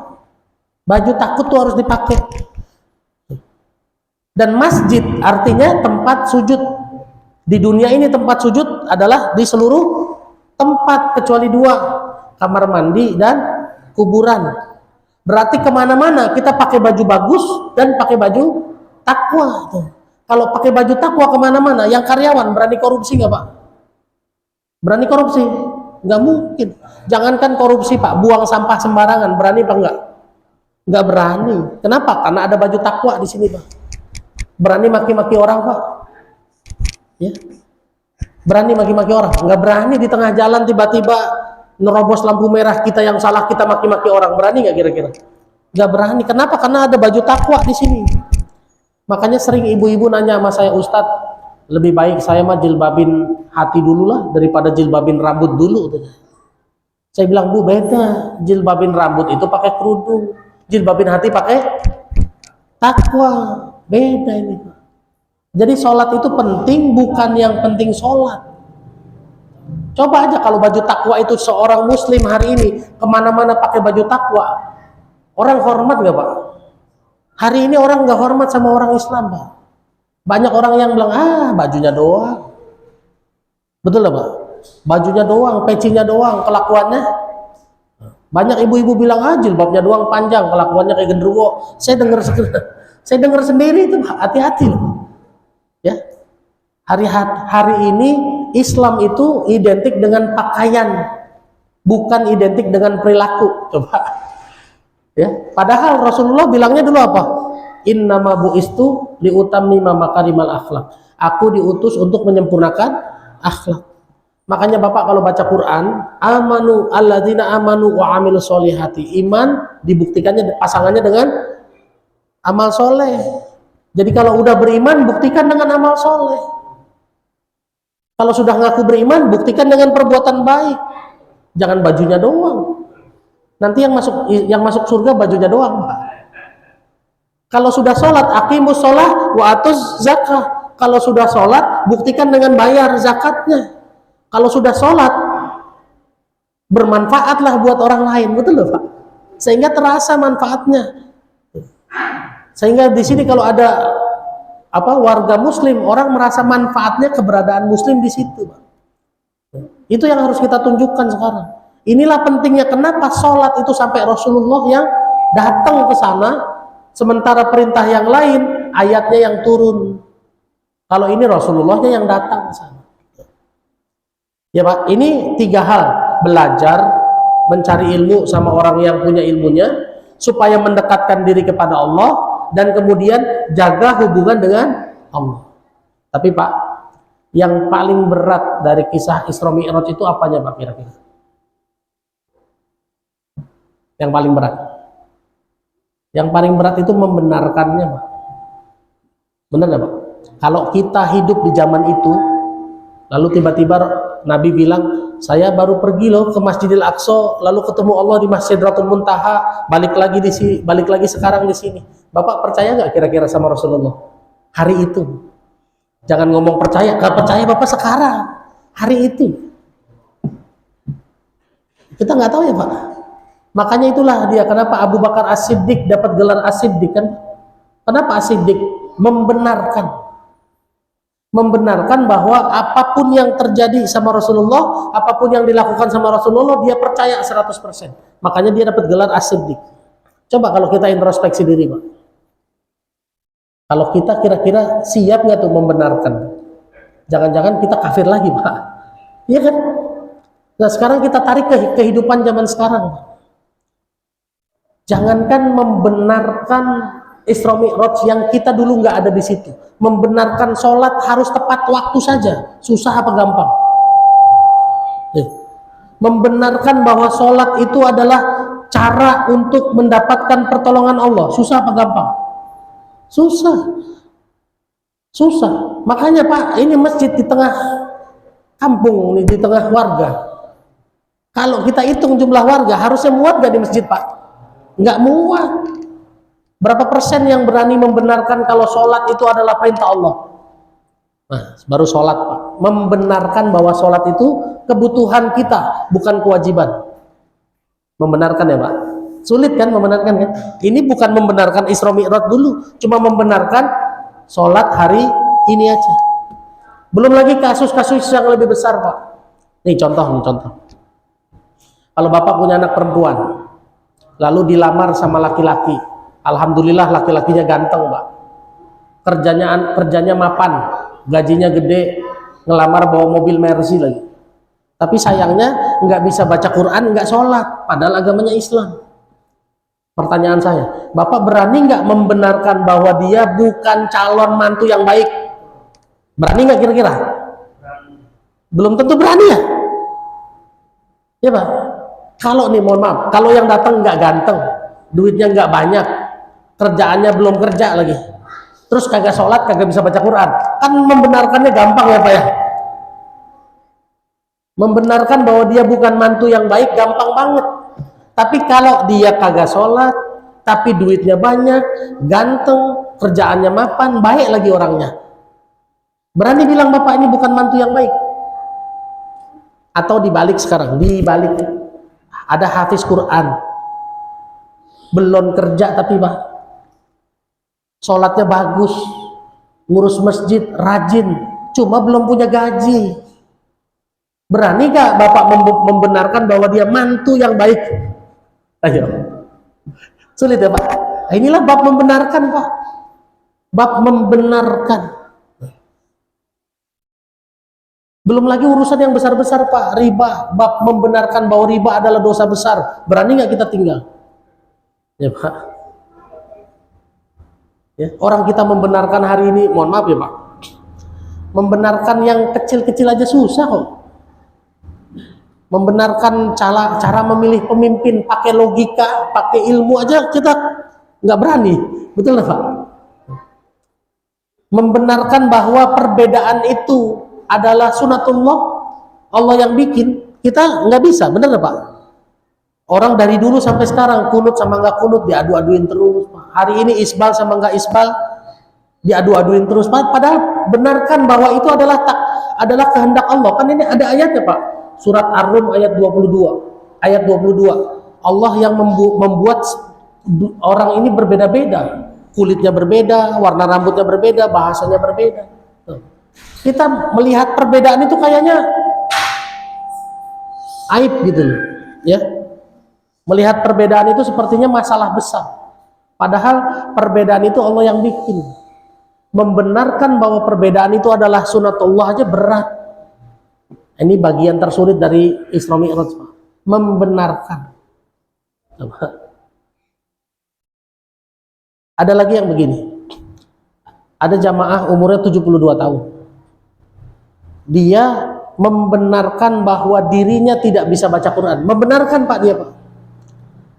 Baju takut tuh harus dipakai. Dan masjid artinya tempat sujud. Di dunia ini tempat sujud adalah di seluruh tempat kecuali 2, kamar mandi dan kuburan. Berarti kemana-mana kita pakai baju bagus dan pakai baju takwa. Kalau pakai baju takwa kemana-mana, yang karyawan berani korupsi nggak, Pak? Berani korupsi? Nggak mungkin. Jangankan korupsi, Pak, buang sampah sembarangan, berani apa enggak? Nggak berani. Kenapa? Karena ada baju takwa di sini, Pak. Berani maki-maki orang, Pak. Ya. Berani maki-maki orang. Nggak berani di tengah jalan tiba-tiba nerobos lampu merah, kita yang salah, kita maki-maki orang. Berani nggak kira-kira? Nggak berani. Kenapa? Karena ada baju takwa di sini. Makanya sering ibu-ibu nanya sama saya, Ustadz, lebih baik saya mah jilbabin hati dulu lah daripada jilbabin rambut dulu. Saya bilang, Bu, beda. Jilbabin rambut itu pakai kerudung, jilbabin hati pakai takwa. Beda ini, Pak. Jadi sholat itu penting, bukan yang penting sholat. Coba aja kalau baju takwa itu seorang muslim hari ini kemana-mana pakai baju takwa, orang hormat nggak, Pak? Hari ini orang nggak hormat sama orang Islam, Pak. Banyak orang yang bilang, bajunya doang. Betul lah, Pak? Bajunya doang, pecinya doang, kelakuannya. Banyak ibu-ibu bilang, jilbabnya doang panjang, kelakuannya kayak genderuwo. Saya dengar sendiri itu, hati-hati loh. Ya. Hari ini Islam itu identik dengan pakaian, bukan identik dengan perilaku. Coba. Ya, padahal Rasulullah bilangnya dulu apa? Innama bu'istu liutammima makarimal akhlak. Aku diutus untuk menyempurnakan akhlak. Makanya Bapak kalau baca Quran, amanu alladzina amanu wa amilus solihati. Iman dibuktikannya pasangannya dengan amal soleh. Jadi kalau udah beriman, buktikan dengan amal soleh. Kalau sudah ngaku beriman, buktikan dengan perbuatan baik. Jangan bajunya doang. Nanti yang masuk surga bajunya doang, Pak. Kalau sudah sholat, aqimus sholah wa atuz zakah. Kalau sudah sholat, buktikan dengan bayar zakatnya. Kalau sudah sholat, bermanfaatlah buat orang lain, betul loh Pak? Sehingga terasa manfaatnya. Sehingga di sini kalau ada warga Muslim, orang merasa manfaatnya keberadaan Muslim di situ, Pak. Itu yang harus kita tunjukkan sekarang. Inilah pentingnya kenapa sholat itu sampai Rasulullah yang datang ke sana, sementara perintah yang lain ayatnya yang turun. Kalau ini Rasulullahnya yang datang ke sana. Ya Pak, ini 3 hal: belajar, mencari ilmu sama orang yang punya ilmunya, supaya mendekatkan diri kepada Allah, dan kemudian jaga hubungan dengan Allah. Tapi Pak, yang paling berat dari kisah Isra Mi'raj itu apanya Pak kira-kira? Yang paling berat? Yang paling berat itu membenarkannya Pak. Benar nggak Pak? Kalau kita hidup di zaman itu, lalu tiba-tiba Nabi bilang, saya baru pergi loh ke Masjidil Aqsa, lalu ketemu Allah di Sidratul Muntaha, balik lagi sekarang di sini. Bapak percaya nggak kira-kira sama Rasulullah hari itu? Jangan ngomong percaya, nggak percaya Bapak sekarang, hari itu. Kita nggak tahu ya Pak. Makanya itulah dia kenapa Abu Bakar As-Siddiq dapat gelar As-Siddiq kan? Kenapa As-Siddiq? Membenarkan bahwa apapun yang terjadi sama Rasulullah, apapun yang dilakukan sama Rasulullah, dia percaya 100%. Makanya dia dapat gelar As-Siddiq. Coba kalau kita introspeksi diri Pak, kalau kita kira-kira siap nggak tuh membenarkan? Jangan-jangan kita kafir lagi Pak, iya kan? Nah sekarang kita tarik ke kehidupan zaman sekarang Pak. Jangankan membenarkan Isra Mi'raj yang kita dulu nggak ada di situ, membenarkan sholat harus tepat waktu saja, susah apa gampang? Membenarkan bahwa sholat itu adalah cara untuk mendapatkan pertolongan Allah, susah apa gampang? Susah. Makanya Pak, ini masjid di tengah kampung, di tengah warga. Kalau kita hitung jumlah warga, harusnya muat gak di masjid Pak? Nggak muat. Berapa persen yang berani membenarkan kalau sholat itu adalah perintah Allah? Nah, baru sholat Pak. Membenarkan bahwa sholat itu kebutuhan kita, bukan kewajiban. Membenarkan ya Pak? Sulit kan membenarkan kan? Ini bukan membenarkan Isra Mi'raj dulu, cuma membenarkan sholat hari ini aja. Belum lagi kasus-kasus yang lebih besar Pak. Nih contoh. Kalau Bapak punya anak perempuan, lalu dilamar sama laki-laki, alhamdulillah laki-lakinya ganteng Pak, kerjanya mapan, gajinya gede, ngelamar bawa mobil Mercy lagi, tapi sayangnya nggak bisa baca Quran, nggak sholat, padahal agamanya Islam. Pertanyaan saya, Bapak berani nggak membenarkan bahwa dia bukan calon mantu yang baik? Berani nggak kira-kira? Belum tentu berani ya? Ya Pak. Kalau nih mohon maaf, kalau yang datang nggak ganteng, duitnya nggak banyak, kerjaannya belum kerja lagi, terus kagak sholat, kagak bisa baca Quran, kan membenarkannya gampang ya Pak ya? Membenarkan bahwa dia bukan mantu yang baik gampang banget. Tapi kalau dia kagak sholat, tapi duitnya banyak, ganteng, kerjaannya mapan, baik lagi orangnya, berani bilang Bapak ini bukan mantu yang baik? Atau dibalik sekarang, ada hafiz Quran, belum kerja tapi Pak, sholatnya bagus, ngurus masjid rajin, cuma belum punya gaji. Berani gak Bapak membenarkan bahwa dia mantu yang baik? Ayo, sulit ya Pak. Inilah bab membenarkan Pak, bab membenarkan. Belum lagi urusan yang besar-besar Pak, riba, bab membenarkan bahwa riba adalah dosa besar. Berani nggak kita tinggal? Ya Pak. Ya, orang kita membenarkan hari ini, mohon maaf ya Pak, Membenarkan yang kecil-kecil aja susah kok. Membenarkan cara memilih pemimpin pakai logika, pakai ilmu aja kita nggak berani. Betul nggak Pak? Membenarkan bahwa perbedaan itu adalah sunatullah, Allah yang bikin, kita nggak bisa, bener nggak Pak? Orang dari dulu sampai sekarang kunut sama nggak kunut diadu-aduin terus. Hari ini isbal sama nggak isbal diadu-aduin terus. Padahal benarkan bahwa itu adalah kehendak Allah. Kan ini ada ayatnya Pak. Surat Ar-Rum ayat 22. Ayat 22. Allah yang membuat orang ini berbeda-beda. Kulitnya berbeda, warna rambutnya berbeda, bahasanya berbeda. Kita melihat perbedaan itu kayaknya aib gitu loh, ya. Melihat perbedaan itu sepertinya masalah besar. Padahal perbedaan itu Allah yang bikin. Membenarkan bahwa perbedaan itu adalah sunatullah aja berat. Ini bagian tersulit dari Isra Mi'raj. Membenarkan. Ada lagi yang begini. Ada jamaah umurnya 72 tahun. Dia membenarkan bahwa dirinya tidak bisa baca Quran. Membenarkan Pak dia Pak.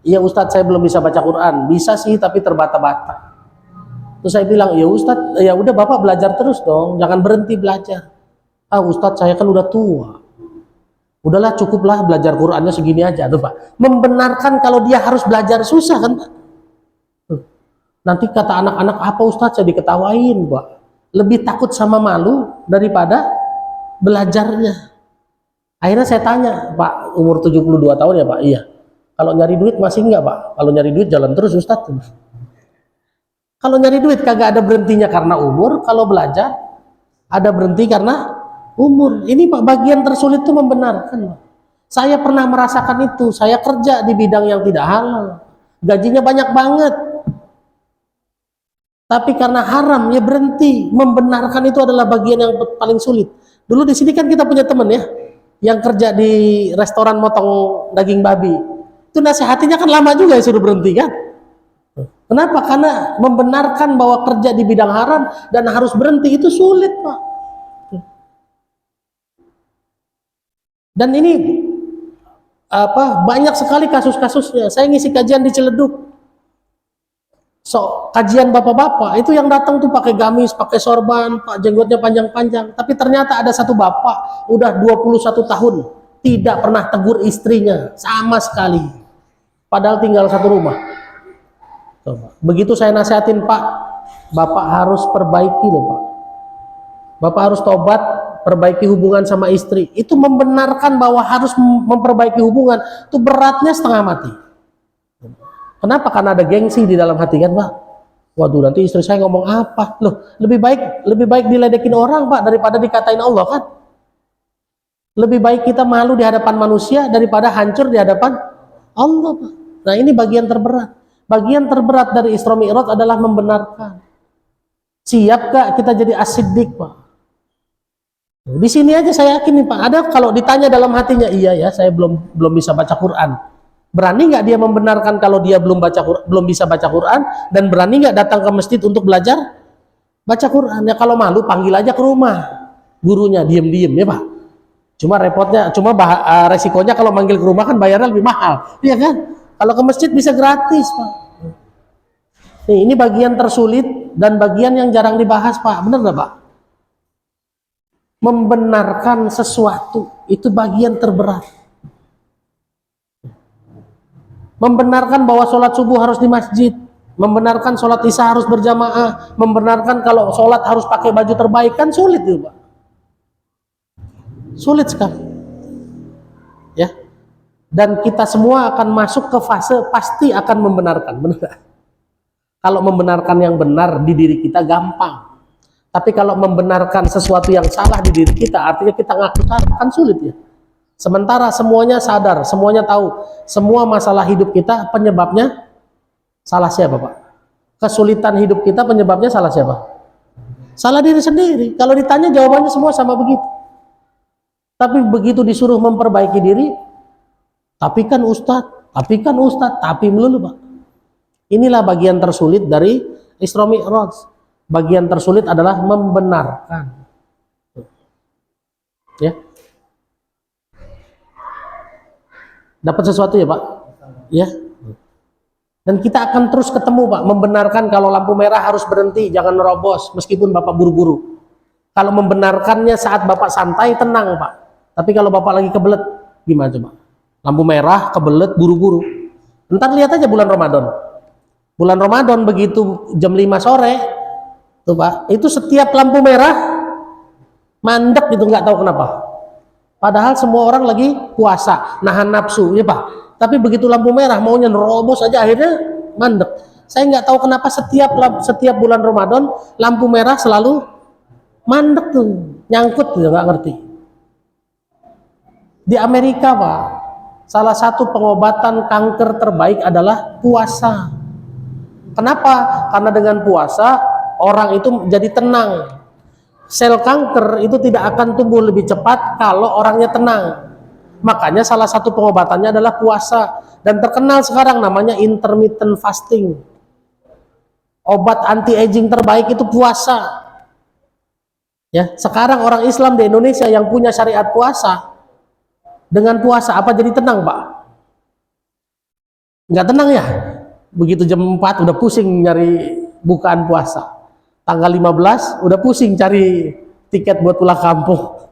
Iya Ustadz saya belum bisa baca Quran. Bisa sih tapi terbata-bata. Terus saya bilang, ya Ustadz, ya udah Bapak belajar terus dong. Jangan berhenti belajar. Ah Ustadz saya kan udah tua. Udahlah cukuplah belajar Qurannya segini aja. Aduh Pak. Membenarkan kalau dia harus belajar susah kan Pak. Nanti kata anak-anak apa Ustadz saya diketawain Pak. Lebih takut sama malu daripada belajarnya. Akhirnya saya tanya, Pak umur 72 tahun ya Pak? Iya. Kalau nyari duit masih enggak Pak? Kalau nyari duit jalan terus Ustadz. Kalau nyari duit kagak ada berhentinya karena umur. Kalau belajar ada berhenti karena umur. Ini Pak bagian tersulit itu membenarkan Pak. Saya pernah merasakan itu. Saya kerja di bidang yang tidak halal. Gajinya banyak banget. Tapi karena haram ya berhenti. Membenarkan itu adalah bagian yang paling sulit. Dulu di sini kan kita punya teman ya, yang kerja di restoran motong daging babi. Itu nasihatinya kan lama juga ya suruh berhenti kan. Kenapa? Karena membenarkan bahwa kerja di bidang haram dan harus berhenti itu sulit Pak. Dan ini banyak sekali kasus-kasusnya. Saya ngisi kajian di Ciledug. Kajian bapak-bapak itu yang datang tuh pakai gamis, pakai sorban, Pak jenggotnya panjang-panjang. Tapi ternyata ada satu bapak udah 21 tahun tidak pernah tegur istrinya sama sekali. Padahal tinggal satu rumah. Begitu saya nasihatin Pak, Bapak harus perbaiki loh Pak. Bapak harus tobat, perbaiki hubungan sama istri. Itu membenarkan bahwa harus memperbaiki hubungan. Itu beratnya setengah mati. Kenapa? Karena ada gengsi di dalam hati kan Pak. Waduh nanti istri saya ngomong apa? Loh lebih baik diledekin orang Pak daripada dikatain Allah kan. Lebih baik kita malu di hadapan manusia daripada hancur di hadapan Allah Pak. Nah ini bagian terberat. Bagian terberat dari Isra Mi'raj adalah membenarkan. Siap gak kita jadi as-siddiq Pak? Di sini aja saya yakin nih Pak. Ada kalau ditanya dalam hatinya, iya ya saya belum bisa baca Quran. Berani nggak dia membenarkan kalau dia belum bisa baca Quran, dan berani nggak datang ke masjid untuk belajar baca Quran? Ya kalau malu panggil aja ke rumah gurunya, diem-diem ya Pak. Resikonya kalau manggil ke rumah kan bayarnya lebih mahal, iya kan? Kalau ke masjid bisa gratis Pak. Ini bagian tersulit dan bagian yang jarang dibahas Pak, bener nggak Pak? Membenarkan sesuatu itu bagian terberat. Membenarkan bahwa sholat subuh harus di masjid, membenarkan sholat isya harus berjamaah, membenarkan kalau sholat harus pakai baju terbaik, kan sulit itu Pak. Sulit sekali ya. Dan kita semua akan masuk ke fase pasti akan membenarkan, benar. Kalau membenarkan yang benar di diri kita gampang, tapi kalau membenarkan sesuatu yang salah di diri kita, artinya kita ngaku salah, kan sulit ya. Sementara semuanya sadar, semuanya tahu, semua masalah hidup kita penyebabnya salah siapa Pak? Kesulitan hidup kita penyebabnya salah siapa? Salah diri sendiri. Kalau ditanya jawabannya semua sama begitu. Tapi begitu disuruh memperbaiki diri, tapi kan Ustadz, tapi melulu Pak. Inilah bagian tersulit dari Isra Mi'raj. Bagian tersulit adalah membenarkan. Ya, dapat sesuatu ya Pak? Ya. Dan kita akan terus ketemu Pak, membenarkan kalau lampu merah harus berhenti, jangan nerobos, meskipun Bapak buru-buru. Kalau membenarkannya saat Bapak santai, tenang Pak. Tapi kalau Bapak lagi kebelet, gimana coba? Lampu merah, kebelet, buru-buru. Ntar lihat aja bulan Ramadan. Bulan Ramadan begitu jam 5 sore, tuh Pak, itu setiap lampu merah, mandek gitu, nggak tahu kenapa. Padahal semua orang lagi puasa, nahan nafsu, ya Pak. Tapi begitu lampu merah maunya nerobos aja, akhirnya mandek. Saya nggak tahu kenapa setiap bulan Ramadan lampu merah selalu mandek tuh, nyangkut tuh, nggak ngerti. Di Amerika Pak, salah satu pengobatan kanker terbaik adalah puasa. Kenapa? Karena dengan puasa orang itu jadi tenang. Sel kanker itu tidak akan tumbuh lebih cepat kalau orangnya tenang. Makanya salah satu pengobatannya adalah puasa, dan terkenal sekarang namanya intermittent fasting. Obat anti aging terbaik itu puasa. Ya, sekarang orang Islam di Indonesia yang punya syariat puasa, dengan puasa apa jadi tenang, Pak? Nggak tenang ya? Begitu jam 4 udah pusing nyari bukaan puasa. Tanggal 15 udah pusing cari tiket buat pulang kampung.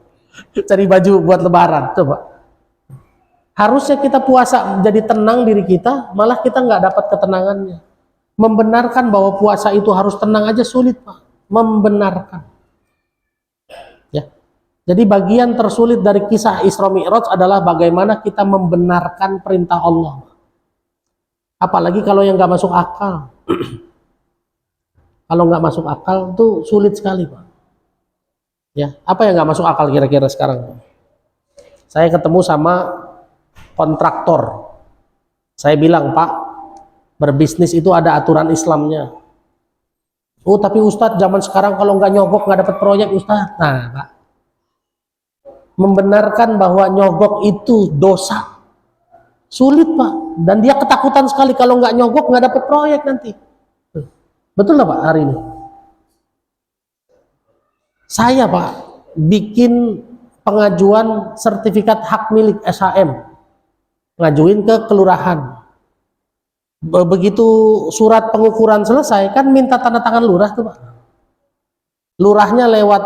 Cari baju buat lebaran, coba. Harusnya kita puasa jadi tenang diri kita, malah kita nggak dapat ketenangannya. Membenarkan bahwa puasa itu harus tenang aja sulit Pak. Membenarkan. Ya. Jadi bagian tersulit dari kisah Isra Mi'raj adalah bagaimana kita membenarkan perintah Allah. Apalagi kalau yang nggak masuk akal. Kalau nggak masuk akal tuh sulit sekali Pak. Ya, apa yang nggak masuk akal kira-kira sekarang? Saya ketemu sama kontraktor. Saya bilang, Pak, berbisnis itu ada aturan Islamnya. Oh, tapi Ustadz zaman sekarang kalau nggak nyogok nggak dapat proyek Ustadz. Nah, Pak, membenarkan bahwa nyogok itu dosa sulit Pak, dan dia ketakutan sekali kalau nggak nyogok nggak dapat proyek nanti. Betul nggak Pak hari ini? Saya Pak bikin pengajuan sertifikat hak milik SHM, ngajuin ke kelurahan. Begitu surat pengukuran selesai, kan minta tanda tangan lurah tuh Pak. Lurahnya lewat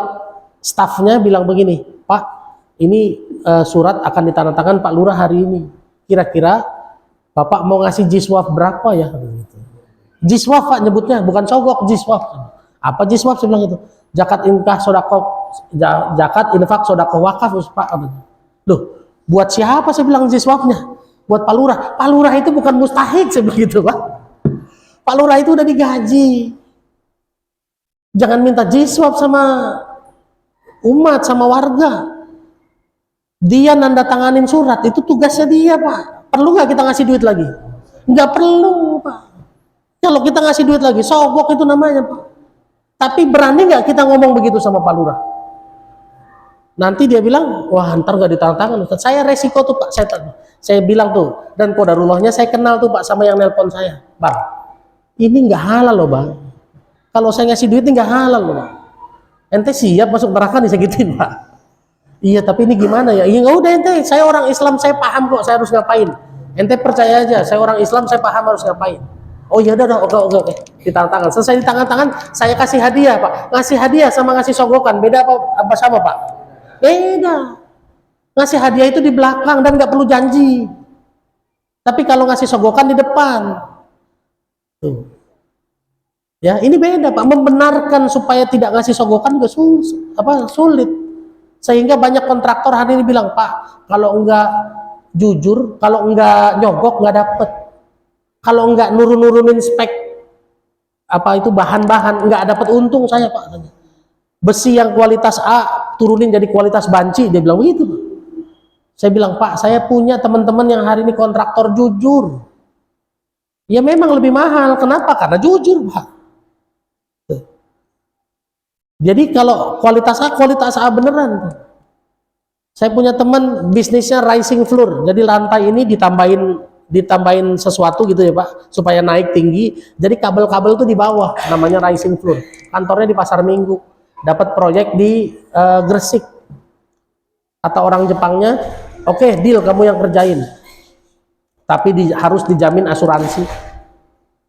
stafnya bilang begini, Pak, ini surat akan ditandatangan Pak Lurah hari ini. Kira-kira Bapak mau ngasih jiswaf berapa ya? Jiswaf Pak nyebutnya, bukan sogok, jiswaf. Apa jiswaf? Saya bilang itu. Zakat infak sodakoh wakaf Pak. Loh, buat siapa saya bilang jiswafnya? Buat Pak Lurah. Pak Lurah itu bukan mustahik, saya bilang gitu Pak. Pak Lurah itu udah digaji. Jangan minta jiswaf sama umat, sama warga. Dia nanda tanganin surat, itu tugasnya dia Pak. Perlu nggak kita ngasih duit lagi? Nggak perlu Pak. Kalau kita ngasih duit lagi, sogok itu namanya Pak. Tapi berani nggak kita ngomong begitu sama Pak Lurah? Nanti dia bilang, wah ntar nggak ditandatangan Ustaz. Saya resiko tuh Pak, saya bilang tuh, dan kodarullahnya saya kenal tuh Pak sama yang nelpon saya. Bang, ini nggak halal loh Bang. Kalau saya ngasih duit ini nggak halal loh Bang. Ente siap masuk neraka nih, saya gituin Pak. Iya tapi ini gimana ya? Iya nggak udah ente, saya orang Islam, saya paham kok saya harus ngapain. Ente percaya aja, saya orang Islam, saya paham harus ngapain. Oh iya udah, oke. Ditandatangan. Selesai ditandatangan, saya kasih hadiah Pak. Ngasih hadiah sama ngasih sogokan, beda apa sama Pak? Beda. Ngasih hadiah itu di belakang dan nggak perlu janji. Tapi kalau ngasih sogokan di depan. Tuh. Ya, ini beda Pak. Membenarkan supaya tidak ngasih sogokan juga sulit. Sehingga banyak kontraktor hari ini bilang, Pak, kalau enggak jujur, kalau enggak nyogok nggak dapet. Kalau enggak nurunin spek apa itu bahan-bahan, enggak dapat untung saya Pak. Besi yang kualitas A turunin jadi kualitas banci, dia bilang begitu Pak. Saya bilang, Pak, saya punya teman-teman yang hari ini kontraktor jujur. Ya memang lebih mahal, kenapa? Karena jujur Pak. Jadi kalau kualitas A beneran. Saya punya teman bisnisnya rising floor, jadi lantai ini ditambahin sesuatu gitu ya Pak, supaya naik tinggi. Jadi kabel-kabel itu di bawah, namanya rising floor. Kantornya di Pasar Minggu, dapat proyek di Gresik. Kata orang Jepangnya, oke, deal, kamu yang kerjain, tapi harus dijamin asuransi.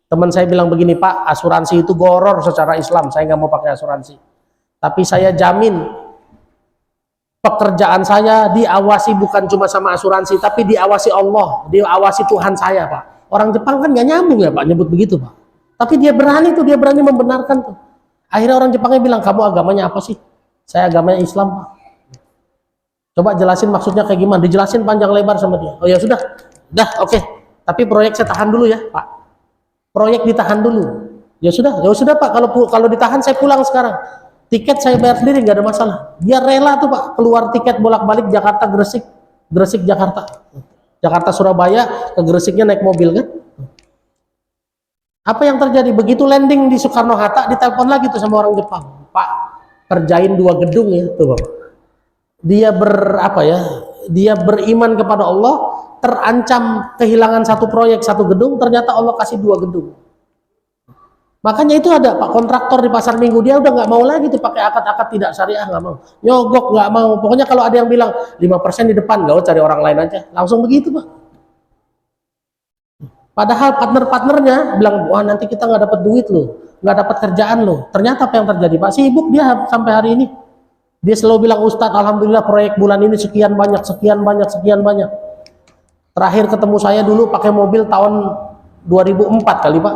Teman saya bilang begini, Pak, asuransi itu goror secara Islam, saya nggak mau pakai asuransi, tapi saya jamin pekerjaan saya diawasi bukan cuma sama asuransi, tapi diawasi Allah, diawasi Tuhan saya, Pak. Orang Jepang kan nggak nyambung ya, Pak, nyebut begitu, Pak. Tapi dia berani tuh, dia berani membenarkan tuh. Akhirnya orang Jepangnya bilang, kamu agamanya apa sih? Saya agamanya Islam, Pak. Coba jelasin maksudnya kayak gimana? Dijelasin panjang lebar sama dia. Oh ya sudah, oke. Tapi proyek saya tahan dulu ya, Pak. Proyek ditahan dulu. Ya sudah Pak. Kalau ditahan saya pulang sekarang. Tiket saya bayar sendiri, nggak ada masalah. Dia rela tuh Pak, keluar tiket bolak-balik Jakarta Gresik, Gresik Jakarta, Jakarta Surabaya, ke Gresiknya naik mobil kan. Apa yang terjadi? Begitu landing di Soekarno Hatta, ditelepon lagi tuh sama orang Jepang, Pak, kerjain 2 gedung ya tuh Bapak. Dia dia beriman kepada Allah, terancam kehilangan 1 proyek 1 gedung, ternyata Allah kasih 2 gedung. Makanya itu ada Pak kontraktor di pasar Minggu, dia udah nggak mau lagi tuh pakai akad-akad tidak syariah, nggak mau, nyogok nggak mau. Pokoknya kalau ada yang bilang 5% di depan, nggak usah cari orang lain aja, langsung begitu Pak. Padahal partner-partnernya bilang, wah nanti kita nggak dapat duit loh, nggak dapat kerjaan loh. Ternyata apa yang terjadi Pak? Sibuk dia sampai hari ini. Dia selalu bilang, Ustadz, alhamdulillah proyek bulan ini sekian banyak, sekian banyak, sekian banyak. Terakhir ketemu saya dulu pakai mobil tahun 2004 kali Pak.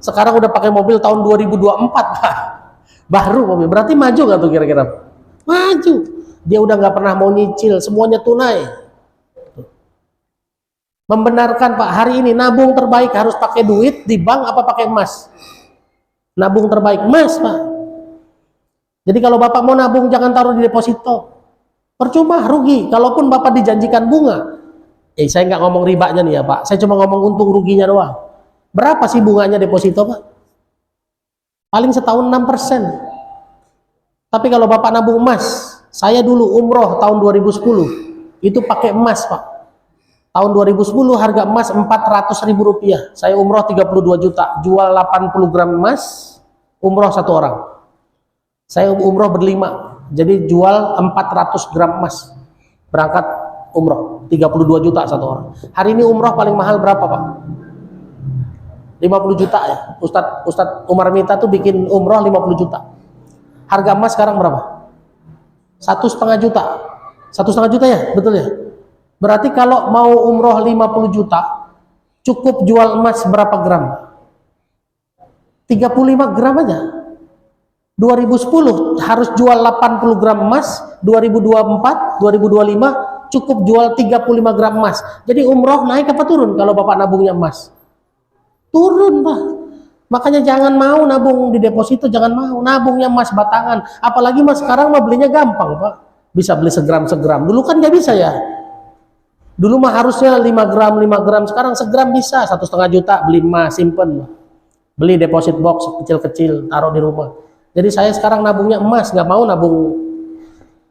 Sekarang udah pakai mobil tahun 2024 Pak. Baru mobil. Berarti maju nggak tuh kira-kira? Maju. Dia udah nggak pernah mau nyicil, semuanya tunai. Membenarkan Pak, hari ini nabung terbaik harus pakai duit di bank apa pakai emas? Nabung terbaik emas Pak. Jadi kalau Bapak mau nabung jangan taruh di deposito, percuma, rugi. Kalaupun Bapak dijanjikan bunga, saya nggak ngomong ribanya nih ya Pak, saya cuma ngomong untung ruginya doang. Berapa sih bunganya deposito Pak? Paling setahun 6%. Tapi kalau Bapak nabung emas, saya dulu umroh tahun 2010 itu pakai emas Pak. Tahun 2010 harga emas 400.000 rupiah, saya umroh 32 juta, jual 80 gram emas, umroh 1 orang. Saya umroh berlima, jadi jual 400 gram emas, berangkat umroh 32 juta 1 orang. Hari ini umroh paling mahal berapa Pak? 50 juta ya. Ustadz Umar Mita tuh bikin umroh 50 juta. Harga emas sekarang berapa? 1,5 juta. 1,5 juta ya, betul ya? Berarti kalau mau umroh 50 juta, cukup jual emas berapa gram? 35 gram aja. 2010 harus jual 80 gram emas, 2024, 2025 cukup jual 35 gram emas. Jadi umroh naik apa turun kalau Bapak nabungnya emas? Turun Pak. Makanya jangan mau nabung di deposito, jangan mau nabungnya emas batangan. Apalagi Mas sekarang mah belinya gampang Pak. Bisa beli segram-segram. Dulu kan nggak bisa ya. Dulu mah harusnya 5 gram, sekarang segram bisa, 1,5 juta beli emas, simpen. Beli deposit box kecil-kecil, taruh di rumah. Jadi saya sekarang nabungnya emas, nggak mau nabung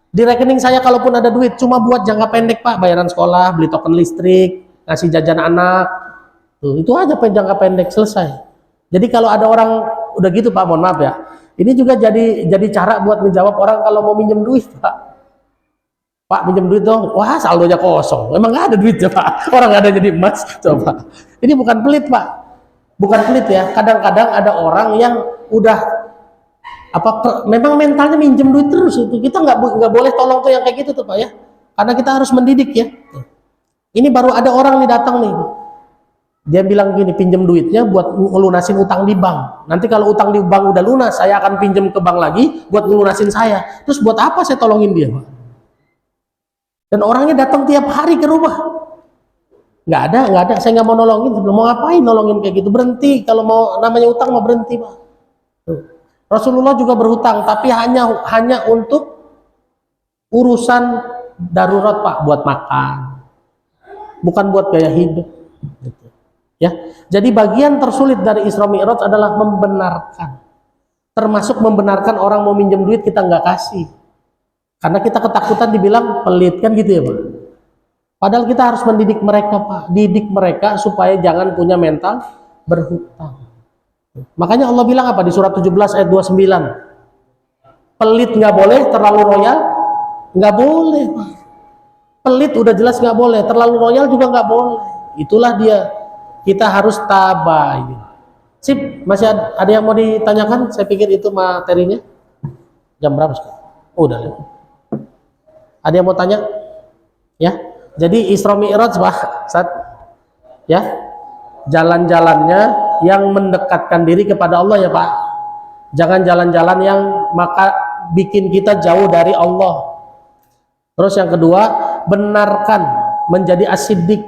di rekening saya. Kalaupun ada duit cuma buat jangka pendek Pak, bayaran sekolah, beli token listrik, ngasih jajan anak, tuh, itu aja jangka pendek, selesai. Jadi kalau ada orang udah gitu Pak, mohon maaf ya, ini juga jadi cara buat menjawab orang kalau mau minjem duit Pak. Pak minjem duit dong, wah saldonya kosong, memang nggak ada duitnya Pak, orang nggak ada jadi emas. Coba, ini bukan pelit Pak, bukan pelit ya. Kadang-kadang ada orang yang udah memang mentalnya minjem duit terus, itu kita nggak boleh tolong tuh yang kayak gitu tuh Pak ya, karena kita harus mendidik ya. Ini baru ada orang nih datang nih, dia bilang gini, pinjem duitnya buat ngelunasin utang di bank. Nanti kalau utang di bank udah lunas, saya akan pinjem ke bank lagi buat ngelunasin saya. Terus buat apa saya tolongin dia Pak? Dan orangnya datang tiap hari ke rumah. Nggak ada, saya nggak mau nolongin. Mau ngapain nolongin kayak gitu? Berhenti, kalau mau namanya utang mau berhenti Pak. Tuh. Rasulullah juga berhutang, tapi hanya untuk urusan darurat Pak, buat makan, bukan buat gaya hidup. Gitu. Ya, jadi bagian tersulit dari Isra Mi'raj adalah membenarkan, termasuk membenarkan orang mau minjem duit kita nggak kasih, karena kita ketakutan dibilang pelit kan gitu ya Pak. Padahal kita harus mendidik mereka Pak, didik mereka supaya jangan punya mental berhutang. Makanya Allah bilang apa di surat 17 ayat 29? Pelit nggak boleh, terlalu royal nggak boleh Pak. Pelit udah jelas nggak boleh, terlalu royal juga nggak boleh. Itulah dia, kita harus tabayun. Sip, masih ada yang mau ditanyakan? Saya pikir itu materinya. Jam berapa sekarang? Oh, udah lewat. Ada yang mau tanya? Ya, jadi Isra Mi'raj Pak, ya, jalan-jalannya yang mendekatkan diri kepada Allah ya Pak. Jangan jalan-jalan yang maka bikin kita jauh dari Allah. Terus yang kedua, benarkan menjadi as-siddiq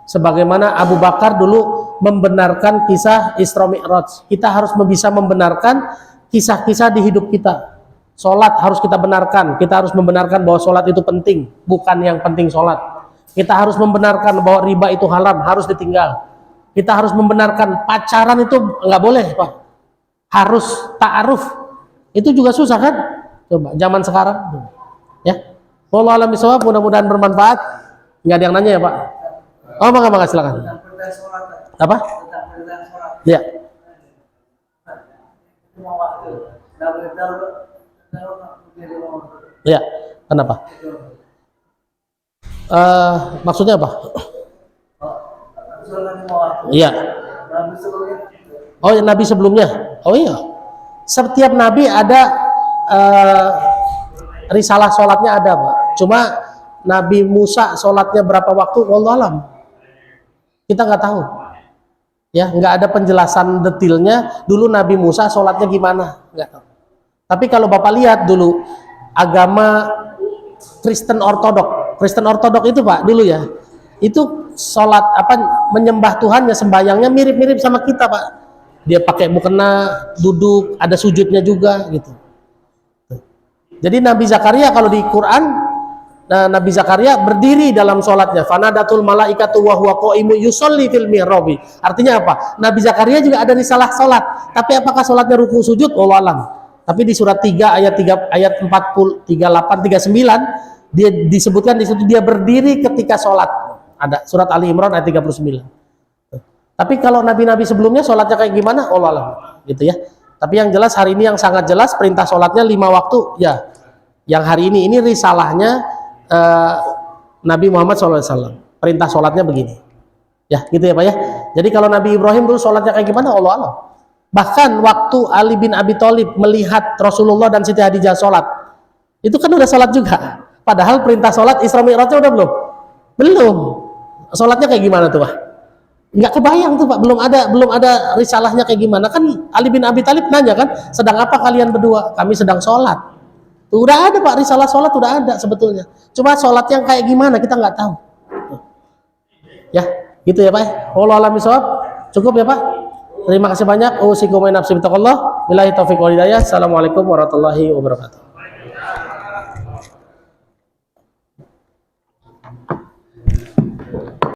sebagaimana Abu Bakar dulu membenarkan kisah Isra Mi'raj. Kita harus bisa membenarkan kisah-kisah di hidup kita. Sholat harus kita benarkan, kita harus membenarkan bahwa sholat itu penting, bukan yang penting sholat. Kita harus membenarkan bahwa riba itu haram, harus ditinggal. Kita harus membenarkan pacaran itu nggak boleh Pak, harus ta'aruf. Itu juga susah kan? Coba zaman sekarang ya. Wallahu a'lam bishawab, mudah-mudahan bermanfaat. Nggak ada yang nanya ya Pak? Oh, maka silakan. Apa? Ya. Ya, kenapa? Maksudnya apa? Iya. Oh, ya, nabi sebelumnya. Oh iya. Setiap nabi ada risalah sholatnya ada Pak. Cuma Nabi Musa sholatnya berapa waktu? Wallahu alam. Kita nggak tahu. Ya, nggak ada penjelasan detailnya. Dulu Nabi Musa sholatnya gimana? Nggak tahu. Tapi kalau Bapak lihat dulu agama Kristen Ortodok itu Pak dulu ya, itu sholat menyembah Tuhannya, sembayangnya mirip-mirip sama kita Pak. Dia pakai mukena, duduk, ada sujudnya juga gitu. Jadi Nabi Zakaria kalau di Quran, Nabi Zakaria berdiri dalam sholatnya. Fanadatul malaikatu wa huwa qaimun yusolli fil mihrabi. Artinya apa? Nabi Zakaria juga ada risalah sholat. Tapi apakah sholatnya ruku sujud? Wallahu alam. Tapi di surat 3 ayat 40, 38, 39 dia disebutkan di situ dia berdiri ketika sholat. Ada surat Ali Imran ayat 39. Tapi kalau nabi-nabi sebelumnya sholatnya kayak gimana? Wallahu alam. Gitu ya. Tapi yang jelas hari ini yang sangat jelas perintah sholatnya 5 waktu ya. Yang hari ini risalahnya Nabi Muhammad SAW. Perintah sholatnya begini. Ya gitu ya Pak ya. Jadi kalau Nabi Ibrahim dulu sholatnya kayak gimana? Wallahu alam. Bahkan waktu Ali bin Abi Thalib melihat Rasulullah dan Siti Hadijah sholat, itu kan udah sholat juga. Padahal perintah sholat Isra Mi'rajnya udah belum? Belum. Sholatnya kayak gimana tuh Pak? Nggak kebayang tuh Pak, belum ada risalahnya kayak gimana. Kan Ali bin Abi Thalib nanya kan, sedang apa kalian berdua? Kami sedang sholat. Tuh, udah ada Pak, risalah sholat udah ada sebetulnya. Cuma sholat yang kayak gimana kita nggak tahu. Ya, gitu ya Pak. Wallahu a'lam bishawab. Cukup ya Pak. Terima kasih banyak. Usikum wa nafsi bittaqullah. Billahi taufiq wal hidayah. Assalamualaikum warahmatullahi wabarakatuh.